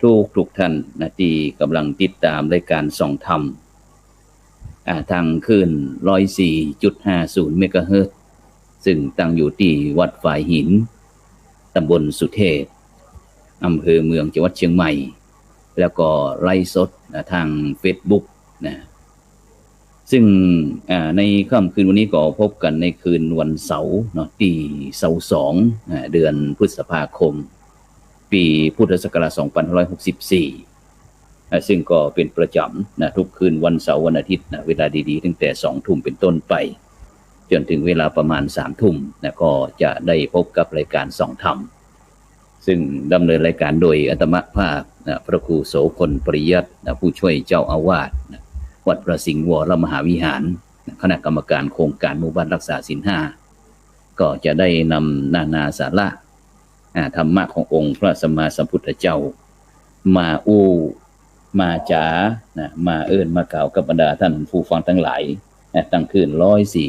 ทุกท่านนะที่กำลังติดตามรายการส่องธรรมทางคลื่น104.50เมกะเฮิรตซ์ซึ่งตั้งอยู่ที่วัดฝายหินตำบลสุเทพอำเภอเมืองจังหวัดเชียงใหม่แล้วก็ไลฟ์สดทาง Facebook นะซึ่งในค่ำคืนวันนี้ก็พบกันในคืนวันเสาร์เนาะที่เสาร์2เดือนพฤษภาคมปีพุทธศักราช2564ซึ่งก็เป็นประจำนะทุกคืนวันเสาร์วันอาทิตย์นะเวลาดีๆตั้งแต่20:00 นเป็นต้นไปจนถึงเวลาประมาณ21:00 นนะก็จะได้พบกับรายการส่องธรรมซึ่งดำเนินรายการโดยอาตมาภาพนะพระครูโสพลปริยัตินะผู้ช่วยเจ้าอาวาสนะวัดพระสิงห์วรมหาวิหารคณะกรรมการโครงการหมู่บ้านรักษาศีล 5ก็จะได้นำนานาสาระธรรมะขององค์พระสัมมาสัมพุทธเจ้ามามาจ๋านะมามากล่าวกับบรรดาท่านผู้ฟังทั้งหลายตั้งคืน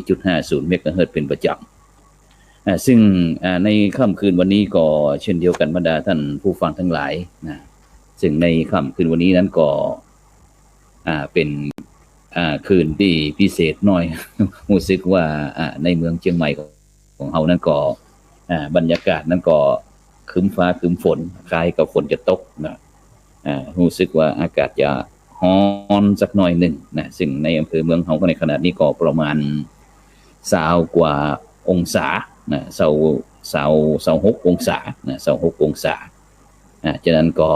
104.50 เมกะเฮิรตซ์เป็นประจำซึ่งในค่ำคืนวันนี้ก็เช่นเดียวกันบรรดาท่านผู้ฟังทั้งหลายนะซึ่งในค่ำคืนวันนี้นั้นก็เป็นคืนที่พิเศษหน่อยรู้สึกว่าในเมืองเชียงใหม่ของเรานั้นก็บรรยากาศนั้นก็ครึ้มฟ้าครึ้มฝนคล้ายกับฝนจะตกนะรู้สึกว่าอากาศจะร้อนสักหน่อยหนึ่งนะซึ่งในอำเภอเมืองเราก็ในขณะนี้ก็ประมาณ20 กว่าองศานะ26 องศานะ26 องศาฉะนั้นก็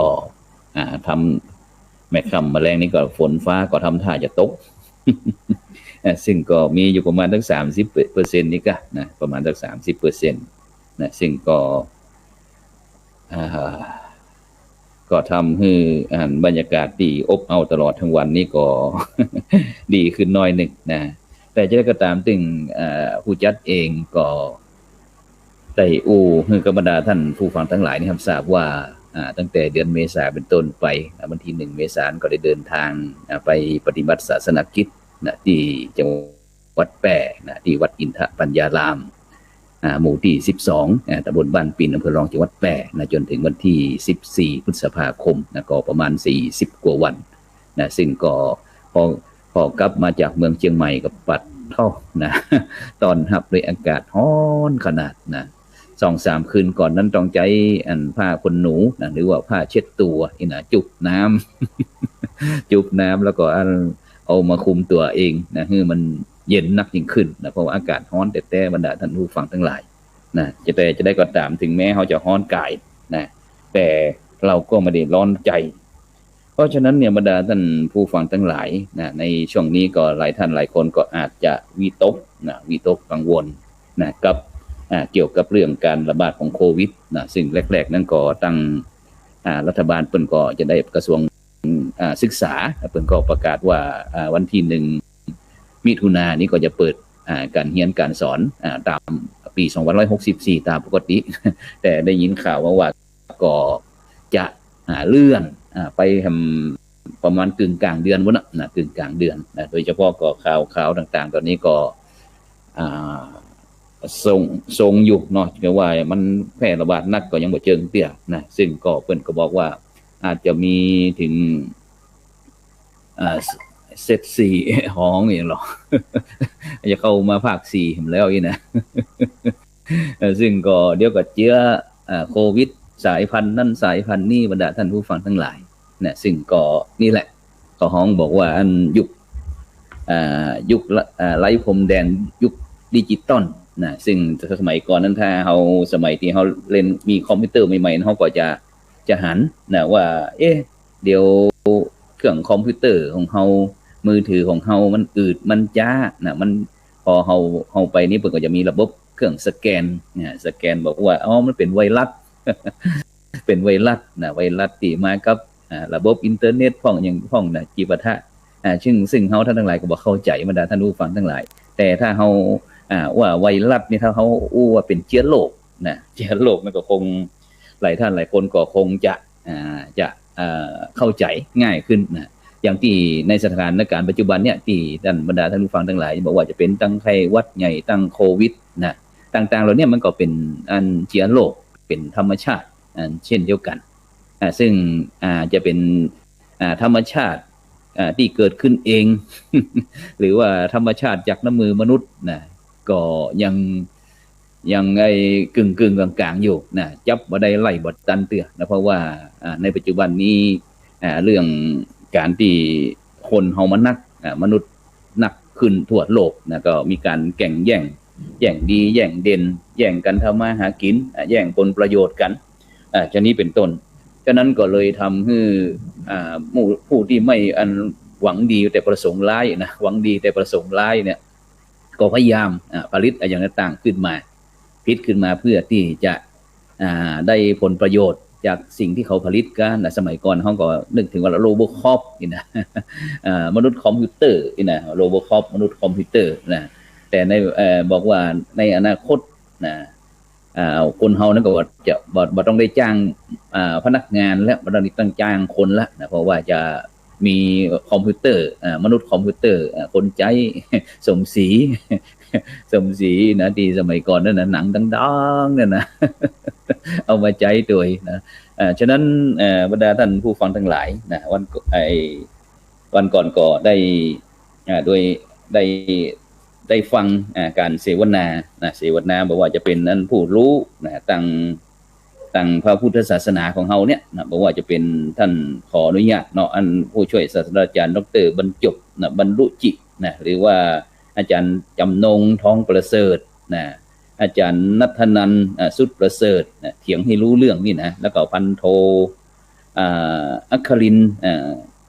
ทำแม่ค่ำแมลงนี้ก็ฝนฟ้าก็ทำท่าจะตก ซึ่งก็มีอยู่ประมาณสัก 30% นี่ก็นะประมาณสัก 30% นะซึ่งก็ทำให้บรรยากาศดีอบอ้าวตลอดทั้งวันนี้ก็ ดีขึ้นน้อยหนึ่งนะแต่จะได้ก็ตามถึงผู้จัดเองก็ได้ให้กับบรรดาท่านผู้ฟังทั้งหลายนี่ครับทราบว่าตั้งแต่เดือนเมษายนเป็นต้นไปวันที่1 เมษายนก็ได้เดินทางไปปฏิบัติศาสนกิจนะที่จังหวัดแปร่นะที่วัดอินทปัญญารามหมู่ที่12ตำบลบ้านปิ่นอำเภอรองจังหวัดแปร่นะจนถึงวันที่14 พฤษภาคมนะก็ประมาณ40 กว่าวันนะซึ่งก็พอกลับมาจากเมืองเชียงใหม่กับปัดเท่านะตอนรับด้วยอากาศร้อนขนาดนะ2-3 คืนก่อนนั้นต้องใจผ้าขนหนูนะหรือว่าผ้าเช็ดตัวนี่นะจุบน้ำ จุบน้ำแล้วก็เอามาคุมตัวเองนะให้มันเย็นนักยิ่งขึ้นนะเพราะว่าอากาศร้อนแต่บรรดาท่านผู้ฟังทั้งหลายนะจะได้ก็ตามถึงแม้เขาจะร้อนกายนะแต่เราก็ไม่ได้ร้อนใจเพราะฉะนั้นเนี่ยบรรดาท่านผู้ฟังทั้งหลายนะในช่วงนี้ก็หลายท่านหลายคนก็อาจจะวิตกกังวลนะกับเกี่ยวกับเรื่องการระบาดของโควิดนะซึ่งแรกๆนั้นก็ตั้งรัฐบาลเพิ่นก็จะได้กระทรวงศึกษาเพิ่นก็ประกาศว่าวันที่1 มิถุนายนนี้ก็จะเปิดการเรียนการสอนตามปี2564ตามปกติ แต่ได้ยินข่าวว่าก็จะเลื่อนไปประมาณกึ่งกลางเดือนวะนะกึ่งกลางเดือนนะโดยเฉพาะก็ข่าวต่างๆตอนนี้ก็ทรงอยู่เนาะก็ว่ามันแพร่ระบาดนักก็ยังบ่เจิงเตี้ยนะซึ่งก็เพิ่นก็บอกว่าอาจจะมีถึงเซต4ห้องอย่างหรอ จะเข้ามาภาค4แล้วอีนะ ซึ่งก็เดี๋ยวก็เจือโควิดสายพันธุ์นั่นสายพันธุ์นี่บรรดาท่านผู้ฟังทั้งหลายนะซึ่งก็นี่แหละก็ห้องบอกว่าอันยุคไร้พรมแดนยุคดิจิตอลนะซึ่งสมัยก่อนนั้นถ้าเราสมัยที่เราเล่นมีคอมพิวเตอร์ใหม่ๆเราก็จะหันนะว่าเดี๋ยวเครื่องคอมพิวเตอร์ของเรามือถือของเรามันอืดมันจ้านะมันพอเราไปนี่เพิ่นก็จะมีระบบเครื่องสแกนนะสแกนบอกว่ามันเป็นไวรัส เป็นไวรัสนะไวรัสที่มากับระบบอินเทอร์เน็ตพ้องนะจิปาถะซึ่งเฮาท่านทั้งหลายก็บ่เข้าใจบรรดาท่านผู้ฟังทั้งหลายแต่ถ้าเฮาว่าไวรัสนี่ถ้าเฮาว่าเป็นเชื้อโรคนะเชื้อโรคมันก็คงหลายท่านหลายคนก็คงจะเข้าใจง่ายขึ้นนะอย่างที่ในสถานการณ์ปัจจุบันเนี่ยที่ท่านบรรดาท่านผู้ฟังทั้งหลายบอกว่าจะเป็นตั้งไข้หวัดใหญ่ตั้งโควิดนะต่างๆเหล่านี้มันก็เป็นเชื้อโรคเป็นธรรมชาติเช่นเดียวกัน ซึ่งจะเป็นธรรมชาติที่เกิดขึ้นเอง หรือว่าธรรมชาติจากน้ำมือมนุษย์นะก็ยังไอ้กึ่งกลางๆอยู่นะจับบ่ได้ไล่บ่ตันเตือนะเพราะว่าในปัจจุบันนี้เรื่องการที่คนเฮามันนักมนุษย์นักขึ้นทั่วโลกนะก็มีการแข่งแย่งดีแย่งเด่นแย่งกันทำมาหากินแย่งผลประโยชน์กันจะนี้เป็นต้นฉะนั้นก็เลยทำให้ผู้ที่ไม่หวังดีแต่ประสงค์ร้ายนะหวังดีแต่ประสงค์ร้ายเนี่ยก็พยายามผลิตอย่างต่างๆขึ้นมาพิษขึ้นมาเพื่อที่จะได้ผลประโยชน์จากสิ่งที่เขาผลิตกันสมัยก่อนเขาก็นึกถึงว่าโรบอคอปนี่นะมนุษย์คอมพิวเตอร์นี่นะโรบอคอปมนุษย์คอมพิวเตอร์นะแต่ในบอกว่าในอนาคตนะคนเฮานั้นก็จะบ่ต้องได้จ้างพนักงานและบ่ต้องจ้างคนละนะเพราะว่าจะมีคอมพิวเตอร์มนุษย์คอมพิวเตอร์คนใจสมศรีสมศรีนะที่สมัยก่อนนั่นนะหนังดังๆนั่นนะเอามาใจตัวนะฉะนั้นบรรดาท่านผู้ฟังทั้งหลายนะวันก่อนก็ได้โดยได้ฟังการเสวนาเสวนาบอกว่าจะเป็นนั้นผู้รู้ตั้งพระพุทธศาสนาของเฮาเนี่ยนะบอกว่าจะเป็นท่านขออนุญาตเนาะผู้ช่วยศาสตราจารย์ดร.บรรจบบรรลุจินะหรือว่าอาจารย์จำนงทองประเสริฐนะอาจารย์ณัฐนันท์สุดประเสริฐนะเถียงให้รู้เรื่องนี่นะแล้วก็พันโทอัครินทร์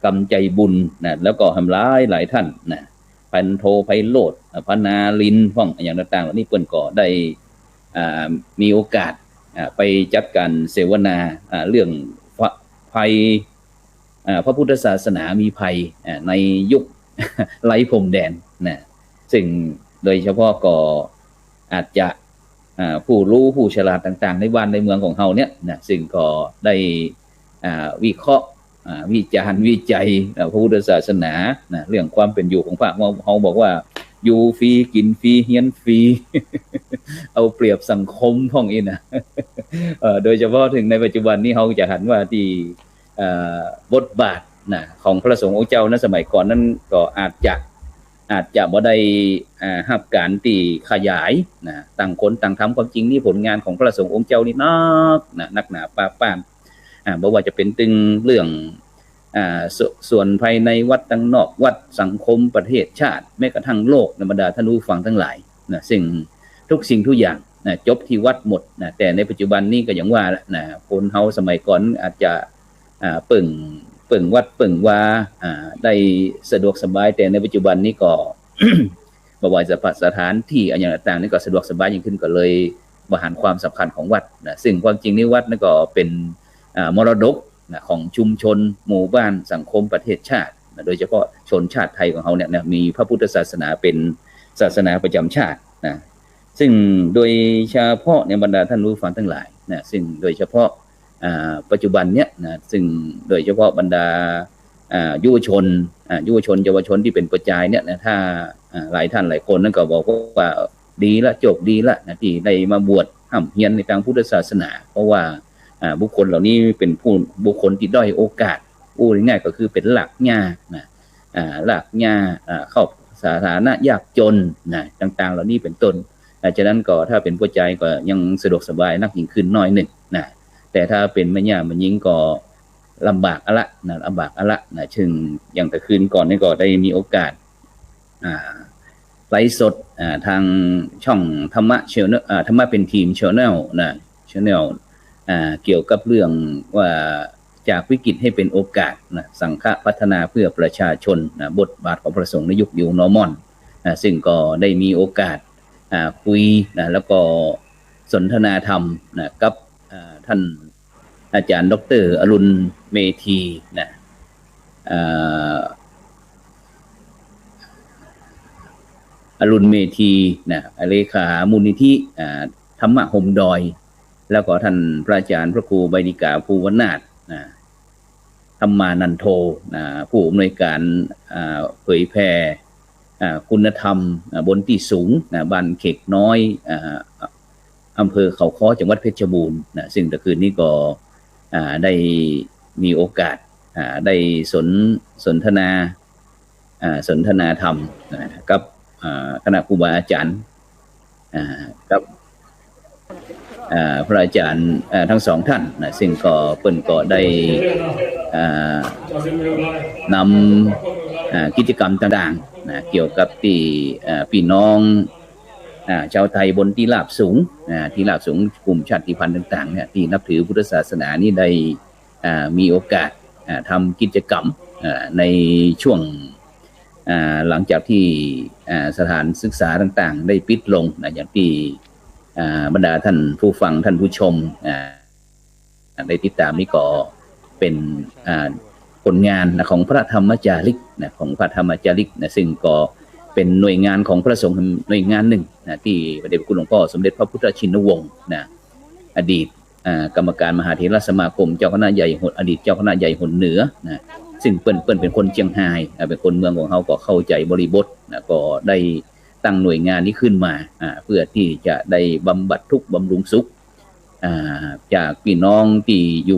กำใจบุญนะแล้วก็ทำร้ายหลายท่านนะพันโทไพโรจน์พนาลินพ่องอย่างต่างๆเหล่านี้เปิ้นก็ได้มีโอกาสไปจัดการเสวนาเรื่องภัยพระพุทธศาสนามีภัยในยุคไร้พรมแดนนะซึ่งโดยเฉพาะก็อาจจะผู้รู้ผู้ฉลาดต่างๆในบ้านในเมืองของเฮาเนี่ยนะซึ่งก็ได้วิเคราะห์วิจารณ์วิจัยพระพุทธศาสนานะเรื่องความเป็นอยู่ของพระเฮาบอกว่าอยู่ฟรีกินฟรีเฮียนฟรี เอาเปรียบสังคมพ่องอีนะโดยเฉพาะถึงในปัจจุบันนี้เฮาจะหันว่าที่บทบาทนะของพระสงฆ์องค์เจ้าในสมัยก่อนนั้นก็อาจจะบ่ได้รับการที่ขยายนะต่างคนต่างทำความจริงนี่ผลงานของพระสงฆ์องค์เจ้านี่นักหนาป้าป้ามบ่ว่าจะเป็นตึงเรื่องส่วนภายในวัดต่างนอกวัดสังคมประเทศชาติแม้กระทั่งโลกในบรรดาท่านผู้ฟังทั้งหลายนะสิ่งทุกอย่างนะจบที่วัดหมดนะแต่ในปัจจุบันนี้ก็อย่างว่านะคนเฮาสมัยก่อนอาจจะเปิ่งวัดเปิ่งวาได้สะดวกสบายแต่ในปัจจุบันนี้ก็ บ่ว่าจะสถานที่อย่างต่างๆนี่ก็สะดวกสบายยิ่งขึ้นก็เลยบริหารความสำคัญของวัดนะซึ่งความจริงนี่วัดนั่นก็เป็นมรดกของชุมชนหมู่บ้านสังคมประเทศชาติโดยเฉพาะชนชาติไทยของเขาเนี่ยมีพระพุทธศาสนาเป็นศาสนาประจำชาตินะซึ่งโดยเฉพาะในบรรดาท่านผู้ฟังทั้งหลายนะซึ่งโดยเฉพาะปัจจุบันเนี่ยนะซึ่งโดยเฉพาะบรรดายุวชนเยาวชนที่เป็นประจายเนี่ยนะถ้าหลายท่านหลายคนนั่นก็บอกว่าดีละจบดีละนะที่ได้มาบวชห้ำเฮียนในทางพุทธศาสนาเพราะว่าบุคคลเหล่านี้เป็นบุคคลที่ด้อยโอกาสง่ายๆก็คือเป็นหลักหญ้านะหลักหญ้าเข้าสถานะยากจนนะต่างๆเหล่านี้เป็นต้นฉะนั้นก็ถ้าเป็นผู้ใจก็ยังสะดวกสบายนักยิ่งขึ้นน้อยหนึ่งนะแต่ถ้าเป็นแม่ย่ามันยิงก็ลำบากอะละนะลำบากอะละนะซึ่งอย่างแต่คืนก่อนนี่ก็ได้มีโอกาสไลฟ์สดทางช่องธรรมะเชนธรรมะเป็นทีมชแนลนะชแนลเกี่ยวกับเรื่องว่าจากวิกฤตให้เป็นโอกาสนะสังฆพัฒนาเพื่อประชาชนนะบทบาทของพระสงฆ์ในยุคนิวนอร์มอนซึ่งก็ได้มีโอกาสคุยนะแล้วก็สนทนาธรรมนะกับท่านอาจารย์ดร.อรุณเมธีนะอรุณเมธีนะเลขามูลนิธิธรรมะห่มดอยแล้วก็ท่านพระอาจารย์พระครูใบดิกาภูวนาถธรรมานันโทผู้อำนวยการเผยแพร่คุณธรรมบนที่สูงบ้านเขกน้อยอำเภอเขาค้อจังหวัดเพชรบูรณ์ซึ่งแต่คืนนี้ก็ ได้มีโอกาสได้สนทนาธรรมกับคณะครูบาอาจารย์กับพระอาจารย์ทั้งสองท่านนะซึ่งก็เปิ้นก็ได้นำกิจกรรมต่างๆนะเกี่ยวกับที่พี่น้องชาวไทยบนที่ราบสูงกลุ่มชาติพันธุ์ต่างๆเนี่ยที่นับถือพุทธศาสนานี่ได้มีโอกาสทำกิจกรรมในช่วงหลังจากที่สถานศึกษาต่างๆได้ปิดลงนะอย่างที่บรรดาท่านผู้ฟังท่านผู้ชมได้ติดตามนี่ก็เป็นผลงานของพระธรรมจาริกของพระธรรมจาริกซึ่งก็เป็นหน่วยงานของพระสงฆ์หน่วยงานหนึ่งที่พระเดชพระคุณหลวงพ่อสมเด็จพระพุทธชินวงศ์อดีตกรรมการมหาเถรสมาคมเจ้าคณะใหญ่อดีตเจ้าคณะใหญ่หนเหนือซึ่งเปิ้นเป็นคนเชียงรายเป็นคนเมืองของเขาก็เข้าใจบริบทก็ได้ตั้งหน่วยงานนี้ขึ้นมาเพื่อที่จะได้บำบัดทุกข์บำรุงสุขจากพี่น้องที่อยู่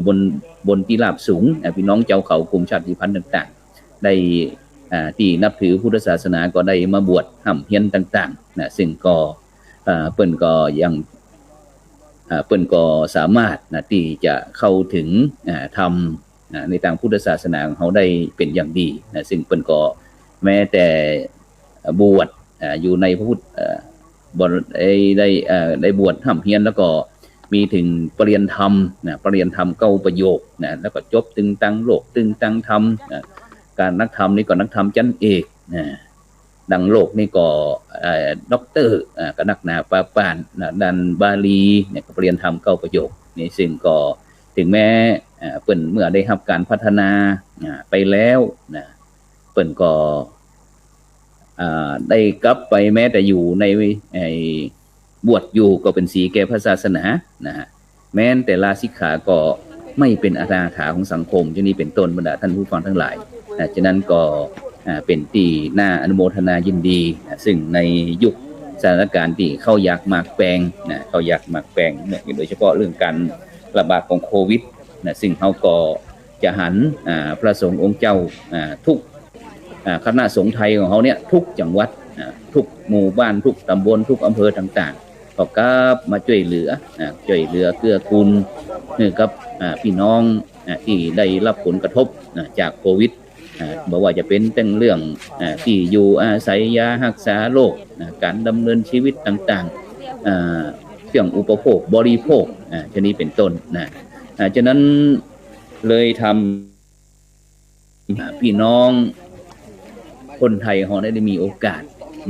บนที่ราบสูงพี่น้องเจ้าเขากลุ่มชาติพันธุ์ต่างๆได้ที่นับถือพุทธศาสนาก็ได้มาบวชห่ำเพียนต่างๆซึ่งก็เปิ้นก็สามารถที่จะเข้าถึงธรรมในทางพุทธศาสนาของเขาได้เป็นอย่างดีซึ่งเปิ้นก็แม้แต่บวชอยู่ในพระพุทธได้บวชห่ำเพียนแล้วก็มีถึงปริญญาธรรม9 ประโยคแล้วก็จบตึงตังโลกตึงตังธรรมการนักธรรมนี่ก็นักธรรมชั้นเอกดังโลกนี่ก็ด็อกเตอร์ก็นักหนาปาปานดันบาลีเนี่ยก็ปริญญาธรรม9 ประโยคนี่ซึ่งก็ถึงแม้เปิ้นเมื่อได้รับการพัฒนาไปแล้วเปิ้นก็ได้กลับไปแม้แต่อยู่ในบวชอยู่ก็เป็นสีแก่พระศาสนาแม้แต่ลาสิกขาก็ไม่เป็นอาณาถาของสังคมที่นี่เป็นต้นบรรดาท่านผู้ฟังทั้งหลายฉะนั้นก็เป็นที่น่าอนุโมทนายินดีซึ่งในยุคสถานการณ์ที่เข้าอยากหมากแปลงเข้าอยากหมากแปลงโดยเฉพาะเรื่องการระบาดของโควิดซึ่งเขาก็จะหันพระสงฆ์องค์เจ้าทุกคณะสงฆ์ไทยของเขาเนี่ยทุกจังหวัดทุกหมู่บ้านทุกตำบลทุกอำเภอต่างๆก็กลับมาช่วยเหลือเกื้อกูลกับพี่น้องที่ได้รับผลกระทบจากโควิดบอกว่าจะเป็นตั้งเรื่องที่อยู่อาศัยยารักษาโรคการดำเนินชีวิตต่างๆเครื่องอุปโภคบริโภคชนิดเป็นต้นฉะนั้นเลยทำพี่น้องคนไทยเขาได้มีโอกาส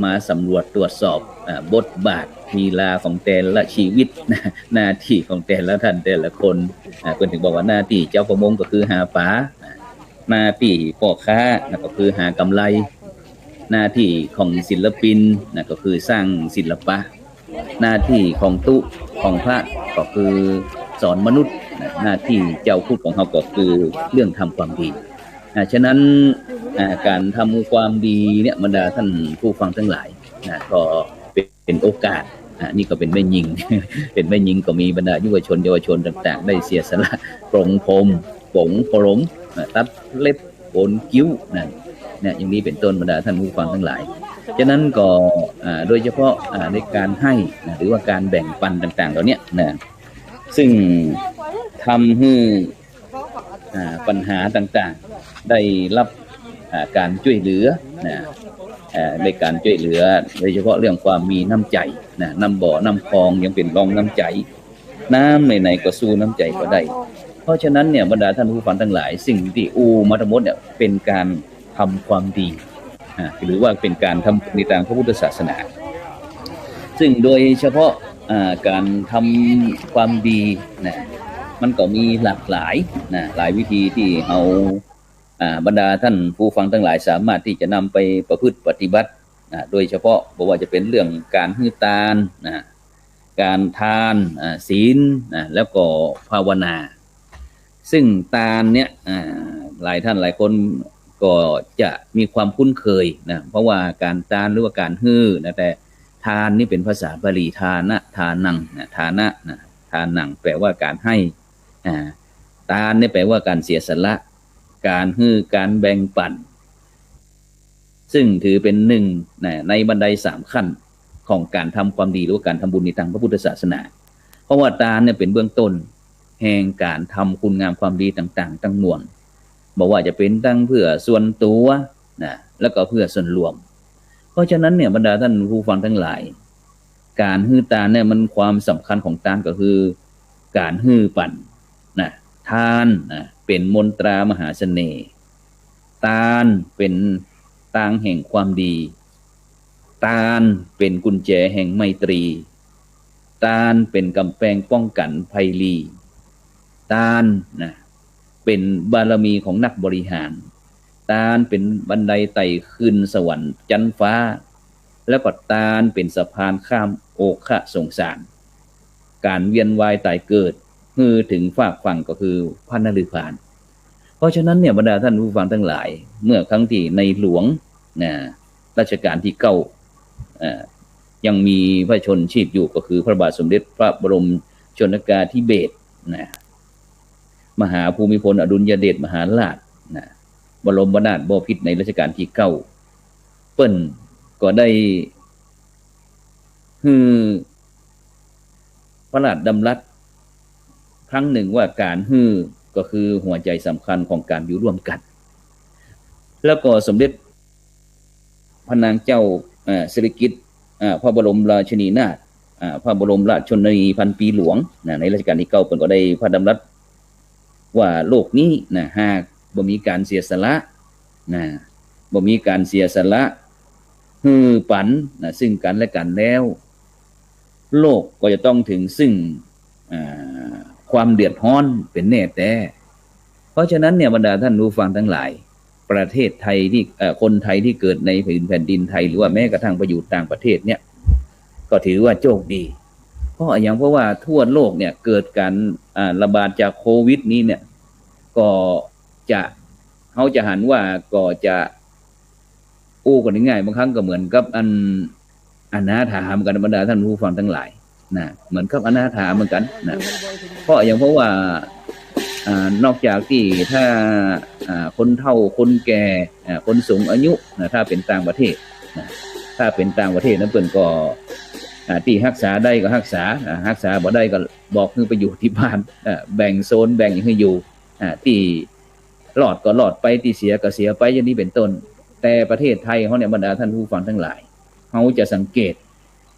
มาสำรวจตรวจสอบบทบาทลีลาของแต่ละชีวิตหน้าที่ของแต่ละท่านแต่ละคนเพิ่นถึงบอกว่าหน้าที่เจ้าประมงก็คือหาปลาหน้าที่พ่อค้าก็คือหากำไรหน้าที่ของศิลปินก็คือสร้างศิลปะหน้าที่ของตุของพระก็คือสอนมนุษย์หน้าที่เจ้าพูดของเขาก็คือเรื่องทำความดีฉะนั้นการทำความดีเนี่ยบรรดาท่านผู้ฟังทั้งหลายก็เป็นโอกาสนี่ก็เป็นแม่ยิง เป็นแม่ยิงก็มีบรรดาเยาวชนต่างๆได้เสียสละปรงพรมปงพรมตัดเล็บโกนคิ้วเนี่ยอย่างนี้เป็นต้นบรรดาท่านผู้ฟังทั้งหลายฉะนั้นก็โดยเฉพาะในการให้หรือว่าการแบ่งปันต่างๆเหล่านี้ซึ่งทำให้ปัญหาต่างๆได้รับการช่วยเหลือในการช่วยเหลือโดยเฉพาะเรื่องความมีน้ำใจน้ำบ่อน้ำคลองยังเป็นรองน้ำใจน้ำไหนๆก็สู้น้ำใจก็ได้เพราะฉะนั้นเนี่ยบรรดาท่านผู้ฟังทั้งหลายสิ่งที่มาทั้งหมดเนี่ยเป็นการทำความดีหรือว่าเป็นการทำในทางพระพุทธศาสนาซึ่งโดยเฉพาะการทำความดีมันก็มีหลากหลายหลายวิธีที่เอาบรรดาท่านผู้ฟังทั้งหลายสามารถที่จะนำไปประพฤติปฏิบัติโดยเฉพาะบอกว่าจะเป็นเรื่องการให้ทานการทานศีลแล้วก็ภาวนาซึ่งทานเนี่ยหลายท่านหลายคนก็จะมีความคุ้นเคยเพราะว่าการทานหรือว่าการให้แต่ทานนี่เป็นภาษาบาลีทานะทานังทานะทานังแปลว่าการให้ ทานเนี่ยแปลว่าการเสียสละการให้การแบ่งปันซึ่งถือเป็นหนึ่งในบันได3ขั้นของการทำความดีหรือการทำบุญในทางพระพุทธศาสนาเพราะว่าทานเนี่ยเป็นเบื้องต้นแห่งการทำคุณงามความดีต่างๆทั้งมวลบอกว่าจะเป็นตั้งเพื่อส่วนตัวแล้วก็เพื่อส่วนรวมเพราะฉะนั้นเนี่ยบรรดาท่านผู้ฟังทั้งหลายการฮื้อทานเนี่ยมันความสำคัญของทานก็คือการฮื้อปันทานเป็นมนตรามหาเสน่ห์ทานเป็นตางแห่งความดีทานเป็นกุญแจแห่งไมตรีทานเป็นกำแพงป้องกันภัยลีทานเป็นบารมีของนักบริหารทานเป็นบันไดไต่ขึ้นสวรรค์จันฟ้าแล้วก็ทานเป็นสะพานข้ามโอคะสงสารการเวียนว่ายตายเกิดคือถึงฝากฝั่งก็คือพระนฤพานเพราะฉะนั้นเนี่ยบรรดาท่านผู้ฟังทั้งหลายเมื่อครั้งที่ในหลวงรัชกาลที่9ยังมีพระชนชีพอยู่ก็คือพระบาทสมเด็จพระบรมชนกาธิเบศรมหาภูมิพลอดุลยเดชมหาราชบรมนาถบพิตรในรัชกาลที่9เปิ้นก็ได้พระราชดำรัสครั้งหนึ่งว่าการก็คือหัวใจสำคัญของการอยู่ร่วมกันแล้วก็สมเด็จพระนางเจ้าสิริกิติ์พระบรมราชินีนาถพระบรมราชชนนีพันปีหลวงในรัชกาลที่9เพิ่นก็ได้พระดำรัสว่าโลกนี้หากบ่มีการเสียสละบ่มีการเสียสละปันซึ่งกันและกันแล้วโลกก็จะต้องถึงซึ่งความเดือดร้อนเป็นแน่แต่เพราะฉะนั้นเนี่ยบรรดาท่านผู้ฟังทั้งหลายประเทศไทยที่คนไทยที่เกิดในแผ่นดินไทยหรือว่าแม้กระทั่งไปอยู่ต่างประเทศเนี่ยก็ถือว่าโชคดีเพราะว่าทั่วโลกเนี่ยเกิดการระบาดจากโควิดนี้เนี่ยก็จะเขาจะหันว่าก็จะอู้กันง่ายบางครั้งก็เหมือนกับอนาถาเหมือนกันบรรดาท่านผู้ฟังทั้งหลายเหมือนกับอนาถาเหมือนกันเพราะว่านอกจากที่ถ้าคนเฒ่าคนแก่คนสูงอายุถ้าเป็นต่างประเทศถ้าเป็นต่างประเทศนั้นเพิ่นก็ที่รักษาได้ก็รักษาบ่ได้ก็บอกให้ไปอยู่ที่บ้านแบ่งโซนแบ่งให้อยู่ที่รอดก็รอดไปที่เสียก็เสียไปอย่างนี้เป็นต้นแต่ประเทศไทยเฮาเนี่ยบรรดาท่านผู้ฟังทั้งหลายเฮาจะสังเกต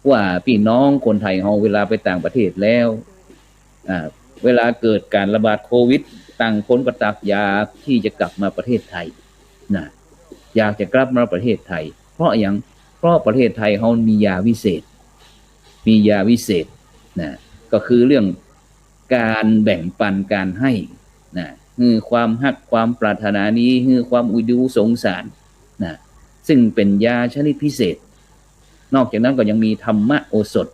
ว่าพี่น้องคนไทยเฮาเวลาไปต่างประเทศแล้วเวลาเกิดการระบาดโควิดต่างคนก็ตักอยากที่จะกลับมาประเทศไทยอยากจะกลับมาประเทศไทยเพราะประเทศไทยเฮามียาวิเศษก็คือเรื่องการแบ่งปันการให้ความฮักความปรารถนานี้ความอุดิวสงสารซึ่งเป็นยาชนิดพิเศษนอกจากนั้นก็ยังมีธรรมะโอสถ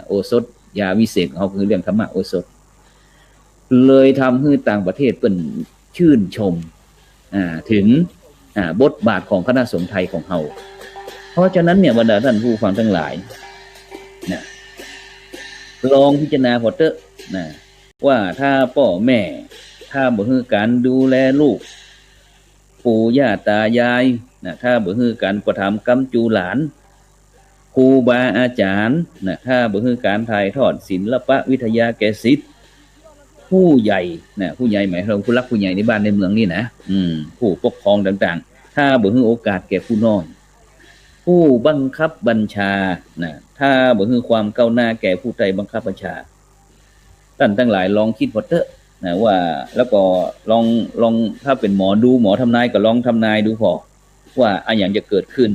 โอสถยาวิเศษของเขาคือเรื่องธรรมะโอสถเลยทำให้ต่างประเทศเป็นชื่นชมถึงบทบาทของคณะสงฆ์ไทยของเราเพราะฉะนั้นเนี่ยบรรดาท่านผู้ฟังทั้งหลายลองพิจารณาพอเถอะว่าถ้าพ่อแม่ถ้าบ่ฮือการดูแลลูกปู่ย่าตายายถ้าบ่ฮือการประถมกำจูหลานครูบาอาจารย์ถ้าบ่ฮือการถ่ายทอดศิลปะวิทยาแก่ศิษย์ผู้ใหญ่ผู้ใหญ่หมายถึงผู้รักผู้ใหญ่ในบ้านในเมืองนี่นะผู้ปกครองต่างๆถ้าบ่ฮือโอกาสแก่ผู้น้อยผู้บังคับบัญชาถ้าบ่ฮือความก้าวหน้าแก่ผู้ใดบังคับบัญชาท่านทั้งหลายลองคิดพอเถอะว่าแล้วก็ลองถ้าเป็นหมอทำนายก็ลองทำนายดูพอว่าอะไรอย่างจะเกิดขึ้น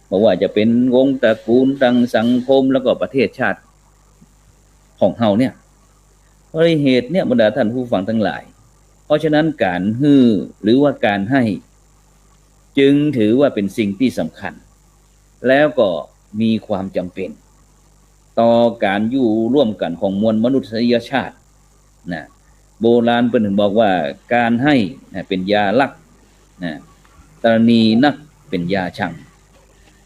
บอกว่าจะเป็นวงตระกูลทางสังคมแล้วก็ประเทศชาติของเฮาเนี่ยเพราะเหตุเนี่ยบรรดาท่านผู้ฟังทั้งหลายเพราะฉะนั้นการฮื้อหรือว่าการให้จึงถือว่าเป็นสิ่งที่สำคัญแล้วก็มีความจำเป็นต่อการอยู่ร่วมกันของมวลมนุษยชาติโบราณเพิ่นถึงบอกว่าการให้เป็นยาลักตรณีนักเป็นยาชัง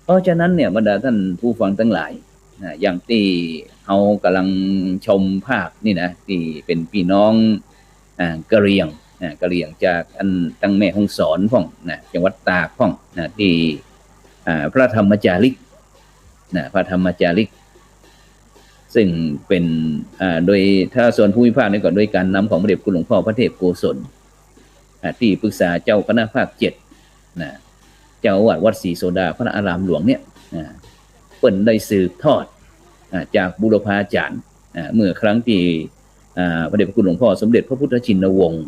เพราะฉะนั้นเนี่ยบรรดาท่านผู้ฟังทั้งหลายอย่างที่เฮากำลังชมภาพนี่นะที่เป็นพี่น้อง กะเหรี่ยงกะเหรี่ยงจากอันตั้งแม่ฮ่องสอนพ่องจังหวัดตากพ่องที่พระธรรมจาริกพระธรรมจาริกซึ่งเป็นโดยถ้าส่วนภูมิภาคนี่ก็โดยการนำของพระเดชคุณหลวงพ่อพระเทพโกศลที่ปรึกษาเจ้าคณะภาค7เจ้าอาวาสวัดศรีโสดาพระอารามหลวงเนี่ยเปิ้นได้สืบทอดจากบุรพาจารย์เมื่อครั้งที่พระเดชคุณหลวงพ่อสมเด็จพระพุทธชินวงศ์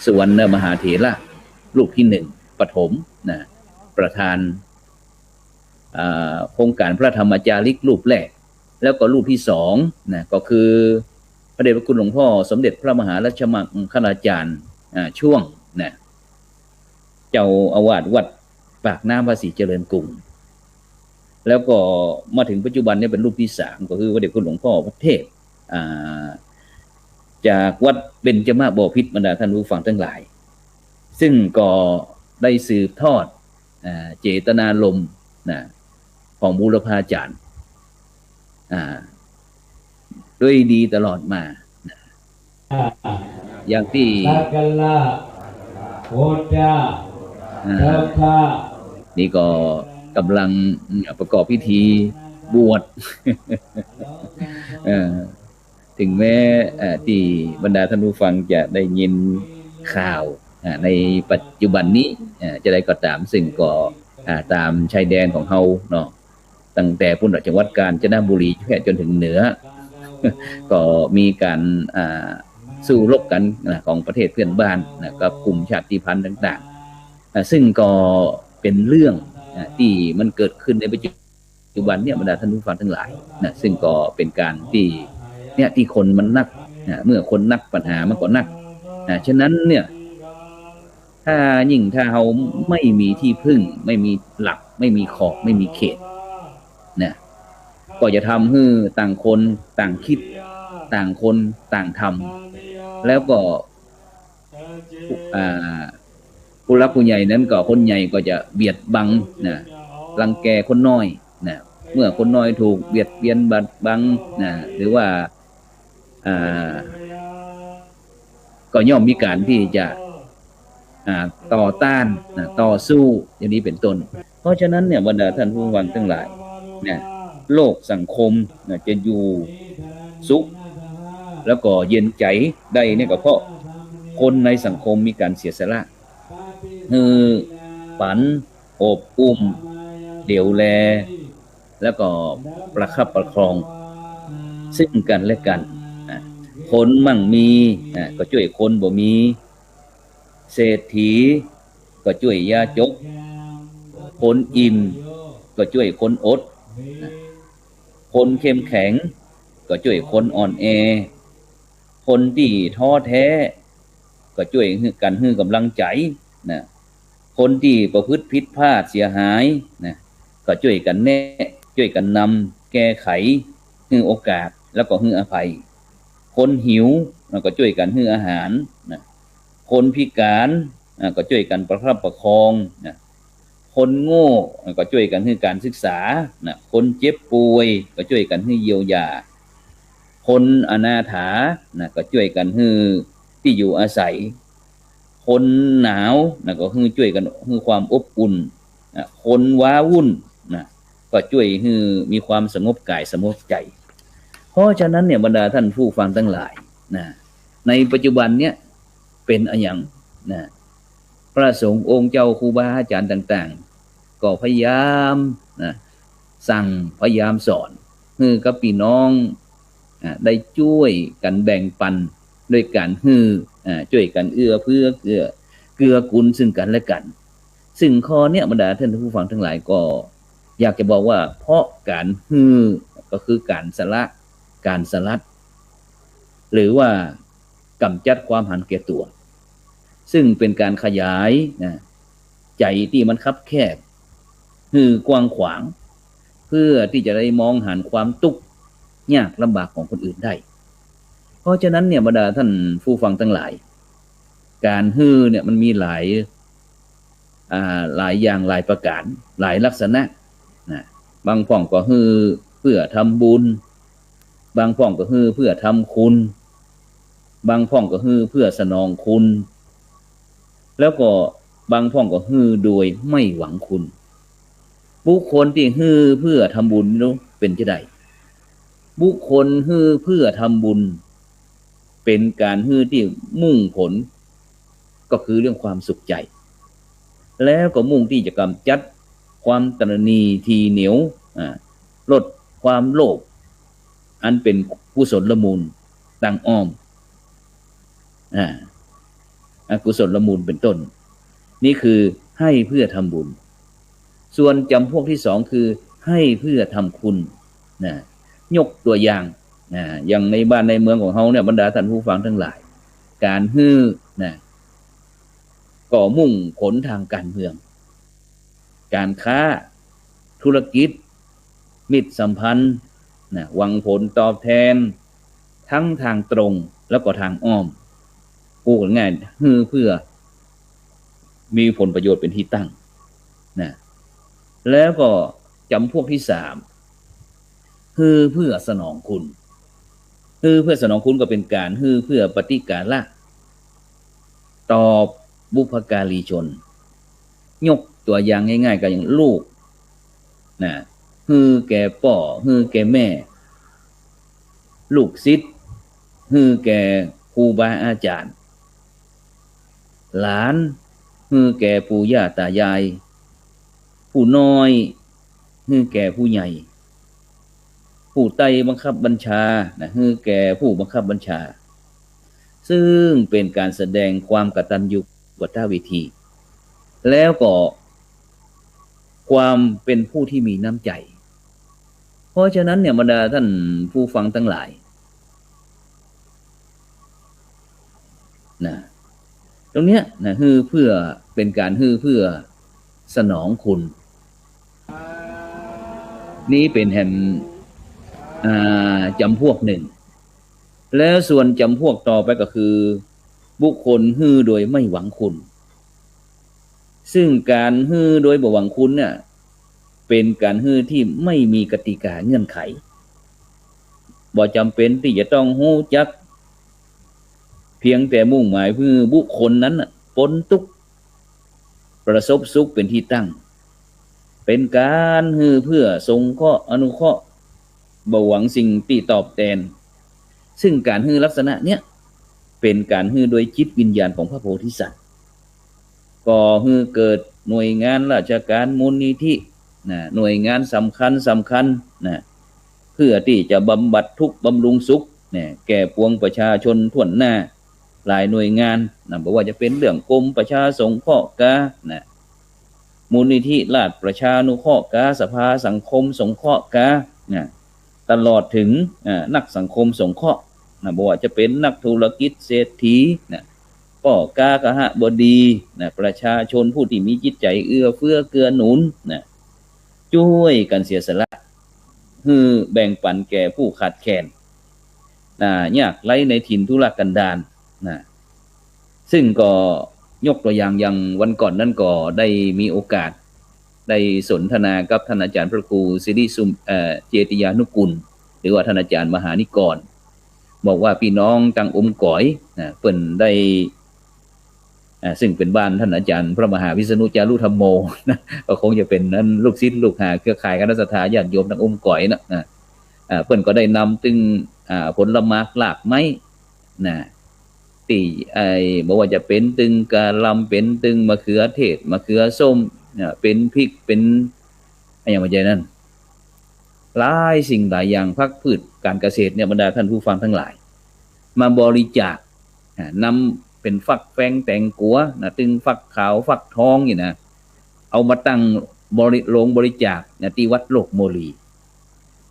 สุวรรณมหาเถระลูกที่1ปฐมประธานโครงการพระธรรมจาริกรูปแรกแล้วก็รูปที่2ก็คือพระเดชพระคุณหลวงพ่อสมเด็จพระมหารัชมังคณาจารย์ช่วงเจ้าอาวาสวัดปากน้ำภาษีเจริญกรุงแล้วก็มาถึงปัจจุบันนี้เป็นรูปที่3ก็คือพระเดชคุณหลวงพ่อพระเทพจากวัดเบญจมาบพิตรบรรดาท่านผู้ฟังทั้งหลายซึ่งก็ได้สืบทอดเจตนารมณ์ของบูรพาจารย์ด้วยดีตลอดมาอย่างที่นี่ก็กำลังประกอบพิธีบวชถึงแม้ที่บรรดาท่านผู้ฟังจะได้ยินข่าวในปัจจุบันนี้จะได้ก็ตามซึ่งก็ตามชายแดนของเฮาเนาะตั้งแต่พุ่นจังหวัดกาญจนบุรีจนถึงเหนือก็มีการสู้รบกันของประเทศเพื่อนบ้านกับกลุ่มชาติพันธุ์ต่างๆซึ่งก็เป็นเรื่องที่มันเกิดขึ้นในปัจจุบันเนี่ยบรรดาท่านผู้ฟังทั้งหลายซึ่งก็เป็นการที่เนี่ยที่คนมันนักเมื่อคนนักปัญหามันก็นักฉะนั้นเนี่ยถ้าเราไม่มีที่พึ่งไม่มีหลักไม่มีขอบไม่มีเขตก็จะทำให้ต่างคนต่างคิดต่างคนต่างทำแล้วก็ผู้รักผู้ใหญ่นั้นก็คนใหญ่ก็จะเบียดบังรังแกคนน้อยเมื่อคนน้อยถูกเบียดเบียนบังหรือว่าก็ย่อมมีการที่จะต่อต้านต่อสู้อย่างนี้เป็นต้นเพราะฉะนั้นเนี่ยบรรดาท่านผู้ฟังทั้งหลายโลกสังคมจะอยู่สุขแล้วก็เย็นใจได้เนี่ยก็เพราะคนในสังคมมีการเสียสละฝันโอบอุ้มเดี่ยวแลแล้วก็ประคับประคองซึ่งกันและกันคนมั่งมีก็ช่วยคนบ่มีเศรษฐีก็ช่วยยาจกคนอิ่มก็ช่วยคนอดคนเข้มแข็งก็ช่วยคนอ่อนแอคนที่ท้อแท้ก็ช่วยกันให้กำลังใจคนที่ประพฤติผิดพลาดเสียหายก็ช่วยกันแนะช่วยกันนำแก้ไขให้โอกาสแล้วก็ให้อภัยคนหิวก็ช่วยกันให้อาหารคนพิการก็ช่วยกันประคับประคองคนโง่ก็ช่วยกันให้การศึกษาคนเจ็บป่วยก็ช่วยกันให้เยียวยาคนอนาถาก็ช่วยกันให้ที่อยู่อาศัยคนหนาวก็ให้ช่วยกันให้ความอบอุ่นคนว้าวุ่นก็ช่วยให้มีความสงบกายสงบใจเพราะฉะนั้นเนี่ยบรรดาท่านผู้ฟังทั้งหลายในปัจจุบันเนี่ยเป็นอย่างพระสงฆ์องค์เจ้าครูบาอาจารย์ต่างๆก็พยายามสั่งพยายามสอนให้กับพี่น้องได้ช่วยกันแบ่งปันด้วยการช่วยกันเอื้อเพื่อเกื้อกูลซึ่งกันและกันซึ่งข้อเนี้ยบรรดาท่านผู้ฟังทั้งหลายก็อยากจะบอกว่าเพราะการก็คือการสละการสลัดหรือว่ากำจัดความหันแก่ตัวซึ่งเป็นการขยายใจที่มันคับแคบกว้างขวางเพื่อที่จะได้มองหันความทุกข์ยากลำบากของคนอื่นได้เพราะฉะนั้นเนี่ยบรรดาท่านผู้ฟังทั้งหลายการเนี่ยมันมีหลายอย่างหลายประการหลายลักษณะบางพ่องก็เพื่อทำบุญบางพ่องก็เพื่อทำคุณ บางพ่องก็ฮือเพื่อสนองคุณแล้วก็บางพ่องก็ฮือโดยไม่หวังคุณบุคคลที่ฮือเพื่อทำบุญนู้เป็นจะได้บุคคลฮือเพื่อทำบุญเป็นการฮือที่มุ่งผลก็คือเรื่องความสุขใจแล้วก็มุ่งที่จะกำจัดความตระหนี่ทีเหนียวลดความโลภอันเป็นกุศลมูลต่างอ้อมอกุศลมูลเป็นต้นนี่คือให้เพื่อทำบุญส่วนจำพวกที่สองคือให้เพื่อทำคุณยกตัวอย่างอย่างในบ้านในเมืองของเราเนี่ยบรรดาท่านผู้ฟังทั้งหลายการฮื้อก่อมุ่งผลทางการเมืองการค้าธุรกิจมิตรสัมพันธ์หวังผลตอบแทนทั้งทางตรงแล้วก็ทางอ้อมพูดง่ายๆฮื้อเพื่อมีผลประโยชน์เป็นที่ตั้งแล้วก็จำพวกที่สามฮือเพื่อสนองคุณฮือเพื่อสนองคุณก็เป็นการฮือเพื่อปฏิการะตอบบุพการีชนยกตัวอย่างง่ายๆก็อย่างลูกฮือแก่ป่อฮือแก่แม่ลูกศิษย์ฮือแก่ครูบาอาจารย์หลานฮือแก่ปู่ย่าตายายผู้น้อยฮือแก่ผู้ใหญ่ผู้ใต้บังคับบัญชาฮือแก่ผู้บังคับบัญชาซึ่งเป็นการแสดงความกตัญญูกตวิธีแล้วก็ความเป็นผู้ที่มีน้ำใจเพราะฉะนั้นเนี่ยบรรดาท่านผู้ฟังทั้งหลายตรงเนี้ยฮือเพื่อเป็นการฮือเพื่อสนองคุณนี้เป็นแห่งจำพวกหนึ่งแล้วส่วนจำพวกต่อไปก็คือบุคคลฮือโดยไม่หวังคุณซึ่งการฮือโดยบ่หวังคุณเนี่ยเป็นการฮือที่ไม่มีกติกาเงื่อนไขบ่จำเป็นที่จะต้องฮู้จักเพียงแต่มุ่งหมายเพื่อบุคคลนั้นพ้นทุกข์ประสบสุขเป็นที่ตั้งเป็นการฮือเพื่อสงเคราะห์อนุเคราะห์บ่หวังสิ่งที่ตอบแทนซึ่งการฮือลักษณะเนี้ยเป็นการฮือโดยจิตวิญญาณของพระโพธิสัตว์ก่อฮือเกิดหน่วยงานราชการมูลนิธิหน่วยงานสำคัญเพื่อที่จะบำบัดทุกข์บำรุงสุขแก่ปวงประชาชนทั่วหน้าหลายหน่วยงานบอกว่าจะเป็นเรื่องกรมประชาสงเคราะห์กามูลนิธิราชประชานุเคราะห์กาสภาสังคมสงเคราะห์กาตลอดถึงนักสังคมสงเคราะห์บอกว่าจะเป็นนักธุรกิจเศรษฐีป่อกากหบดีประชาชนผู้ที่มีจิตใจเอื้อเฟื้อเกื้อหนุนช่วยกันเสียสละฮือแบ่งปันแก่ผู้ขาดแคลนยากไร้ในถิ่นทุรกันดารซึ่งก็ยกตัวอย่างวันก่อนนั้นก็ได้มีโอกาสได้สนทนากับท่านอาจารย์พระครูสิริสุมเจติยานุกุลหรือว่าท่านอาจารย์มหานิกรบอกว่าพี่น้องตังอมก๋อยเปิ่นได้ซึ่งเป็นบ้านท่านอาจารย์พระมหาวิษณุจารุธรรมโมก็คงจะเป็นนั้นลูกศิษย์ลูกหาเครือข่ายคณะสัตยาญาติโยมตังอมก๋อยเปิ่นก็ได้นำตึงผลไม้หลากไม้ตีบอกว่าจะเป็นตึงกะหล่ำเป็นตึงมะเขือเทศมะเขือส้มเป็นพริกเป็นอะไรอย่างเงี้ยนั่นหลายสิ่งหลายอย่างพักพืชการเกษตรเนี่ยบรรดาท่านผู้ฟังทั้งหลายมาบริจาคนำเป็นฟักแฟงแตงกัวตึงฟักขาวฟักทองอย่างนะเอามาตั้งโรงบริจาคที่วัดโลกโมลี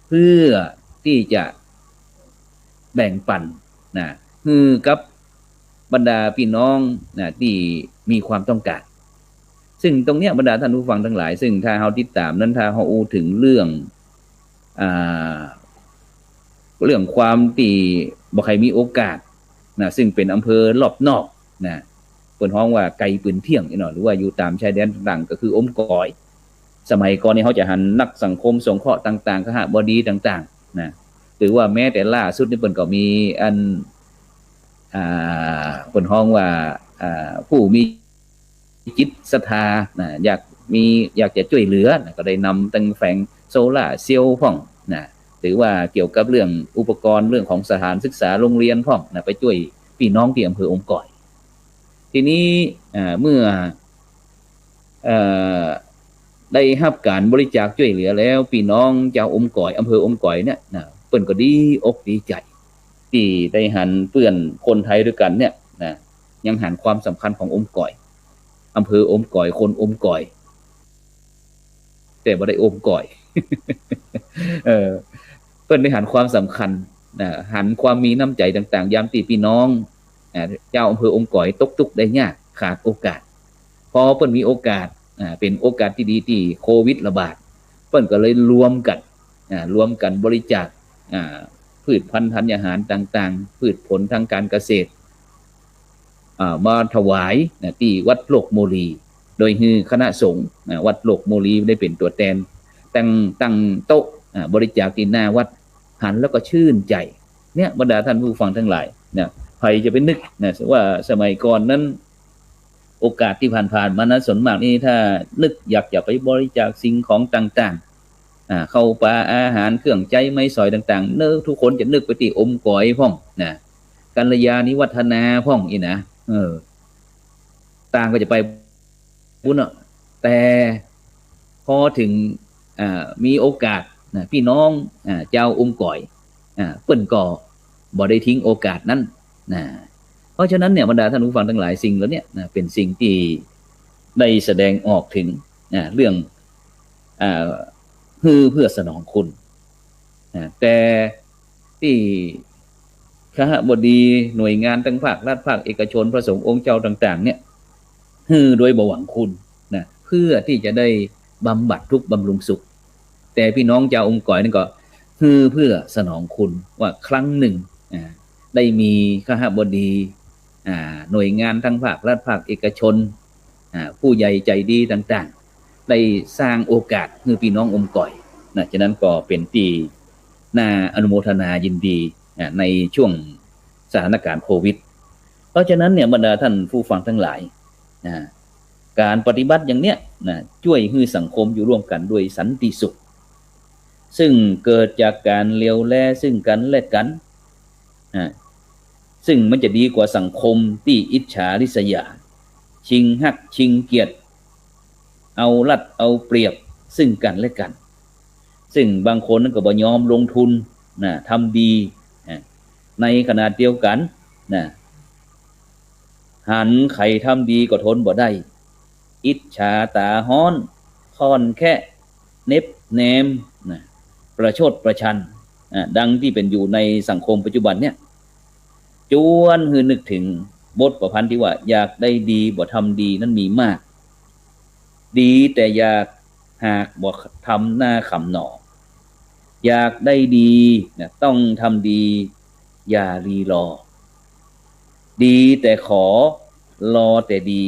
เพื่อที่จะแบ่งปันคือกับบรรดาพี่น้องที่มีความต้องการซึ่งตรงเนี้ยบรรดาท่านผู้ฟังทั้งหลายซึ่งถ้าเราติดตามนั้นถ้าเราถึงเรื่องความที่บ่ใครมีโอกาสซึ่งเป็นอำเภอรอบนอกเปิ่นฮ้องว่าไกลปืนเที่ยงหรือว่าอยู่ตามชายแดนต่างๆก็คืออมก๋อยสมัยก่อนนี่เขาจะหันนักสังคมสงเคราะห์ต่างๆคหบดีต่างๆหรือว่าแม้แต่ล่าสุดนี่เปิ่นก็มี คนห้องว่าผู้มีจิตศรัทธาอยากจะช่วยเหลือก็ได้นำตั้งแฝงโซล่าเซลล์พ่องหรือว่าเกี่ยวกับเรื่องอุปกรณ์เรื่องของสถานศึกษาโรงเรียนพ่องไปช่วยพี่น้องที่อำเภออมก่อยทีนี้เมื่อได้รับการบริจาคช่วยเหลือแล้วพี่น้องชาวอมก่อยอำเภออมก่อยเนี่ยเปิ้นก็ดีอกดีใจที่ได้หันเพื่อนคนไทยด้วยกันเนี่ยยังหันความสำคัญของอมก่อยอำเภออมก่อยคนอมก่อยแต่บ่ได้อมก่อยเปิ้นได้หันความสำคัญหันความมีน้ำใจต่างๆยามตีพี่น้องเจ้าอำเภออมก่อยตกทุกข์ได้ยากขาดโอกาสพอเปิ้นมีโอกาสเป็นโอกาสที่ดีที่โควิดระบาดเปิ้นก็เลยรวมกันบริจาคพืชพันธุ์ธัญญาหารต่างๆพืชผลทางการเกษตรมาถวายที่วัดโลกโมลีโดยคือคณะสงฆ์วัดโลกโมลีได้เป็นตัวแทนตั้งโต๊ะบริจาคที่หน้าวัดหันแล้วก็ชื่นใจเนี่ยบรรดาท่านผู้ฟังทั้งหลายใครจะไปนึกว่าสมัยก่อนนั้นโอกาสที่ผ่านๆมานั้นส่วนมากนี่ถ้านึกอยากจะไปบริจาคสิ่งของต่างๆเข้าปลาอาหารเครื่องใจไม้สอยต่างๆทุกคนจะนึกไปที่อมก๋อยพ่องกัลยาณิวัฒนาพ่องอีนะต่างก็จะไปบุญแต่พอถึงมีโอกาสพี่น้องเจ้าอมก๋อยเปิ้นก็บ่ได้ทิ้งโอกาสนั้นเพราะฉะนั้นเนี่ยบรรดาท่านผู้ฟังทั้งหลายสิ่งแล้วเนี่ยเป็นสิ่งที่ได้แสดงออกถึงเรื่องเพื่อสนองคุณแต่ที่คหบดีหน่วยงานทั้งภาครัฐภาคเอกชนพระสงฆ์องค์เจ้าต่างๆเนี่ยโดยบ่หวังคุณเพื่อที่จะได้บำบัดทุกข์บำรุงสุขแต่พี่น้องเจ้าองค์ก่อยนั่นก็เพื่อสนองคุณว่าครั้งหนึ่งได้มีคหบดีหน่วยงานทั้งภาครัฐภาคเอกชนผู้ใหญ่ใจดีต่างๆได้สร้างโอกาสให้พี่น้องอมก่อยฉะนั้นก็เป็นที่น่าอนุโมทนายินดีในช่วงสถานการณ์โควิดเพราะฉะนั้นเนี่ยบรรดาท่านผู้ฟังทั้งหลายการปฏิบัติอย่างเนี้ยช่วยให้สังคมอยู่ร่วมกันด้วยสันติสุขซึ่งเกิดจากการเลี้ยวแลซึ่งกันและกันซึ่งมันจะดีกว่าสังคมที่อิจฉาริษยาชิงฮักชิงเกียรติเอารัดเอาเปรียบซึ่งกันและกันซึ่งบางคนก็บ่ยอมลงทุนทำดีในขณะเดียวกันหันใครทำดีก็ทนบ่ได้อิจฉาตาฮ้อนค่อนแค่เน็บแนมประชดประชันดังที่เป็นอยู่ในสังคมปัจจุบันเนี่ยจวนหือนึกถึงบทประพันธ์ที่ว่าอยากได้ดีบ่ทำดีนั้นมีมากดีแต่อยากหากบ่ทำหน้าขำหนออยากได้ดีต้องทำดีอย่ารีรอดีแต่ขอรอแต่ดี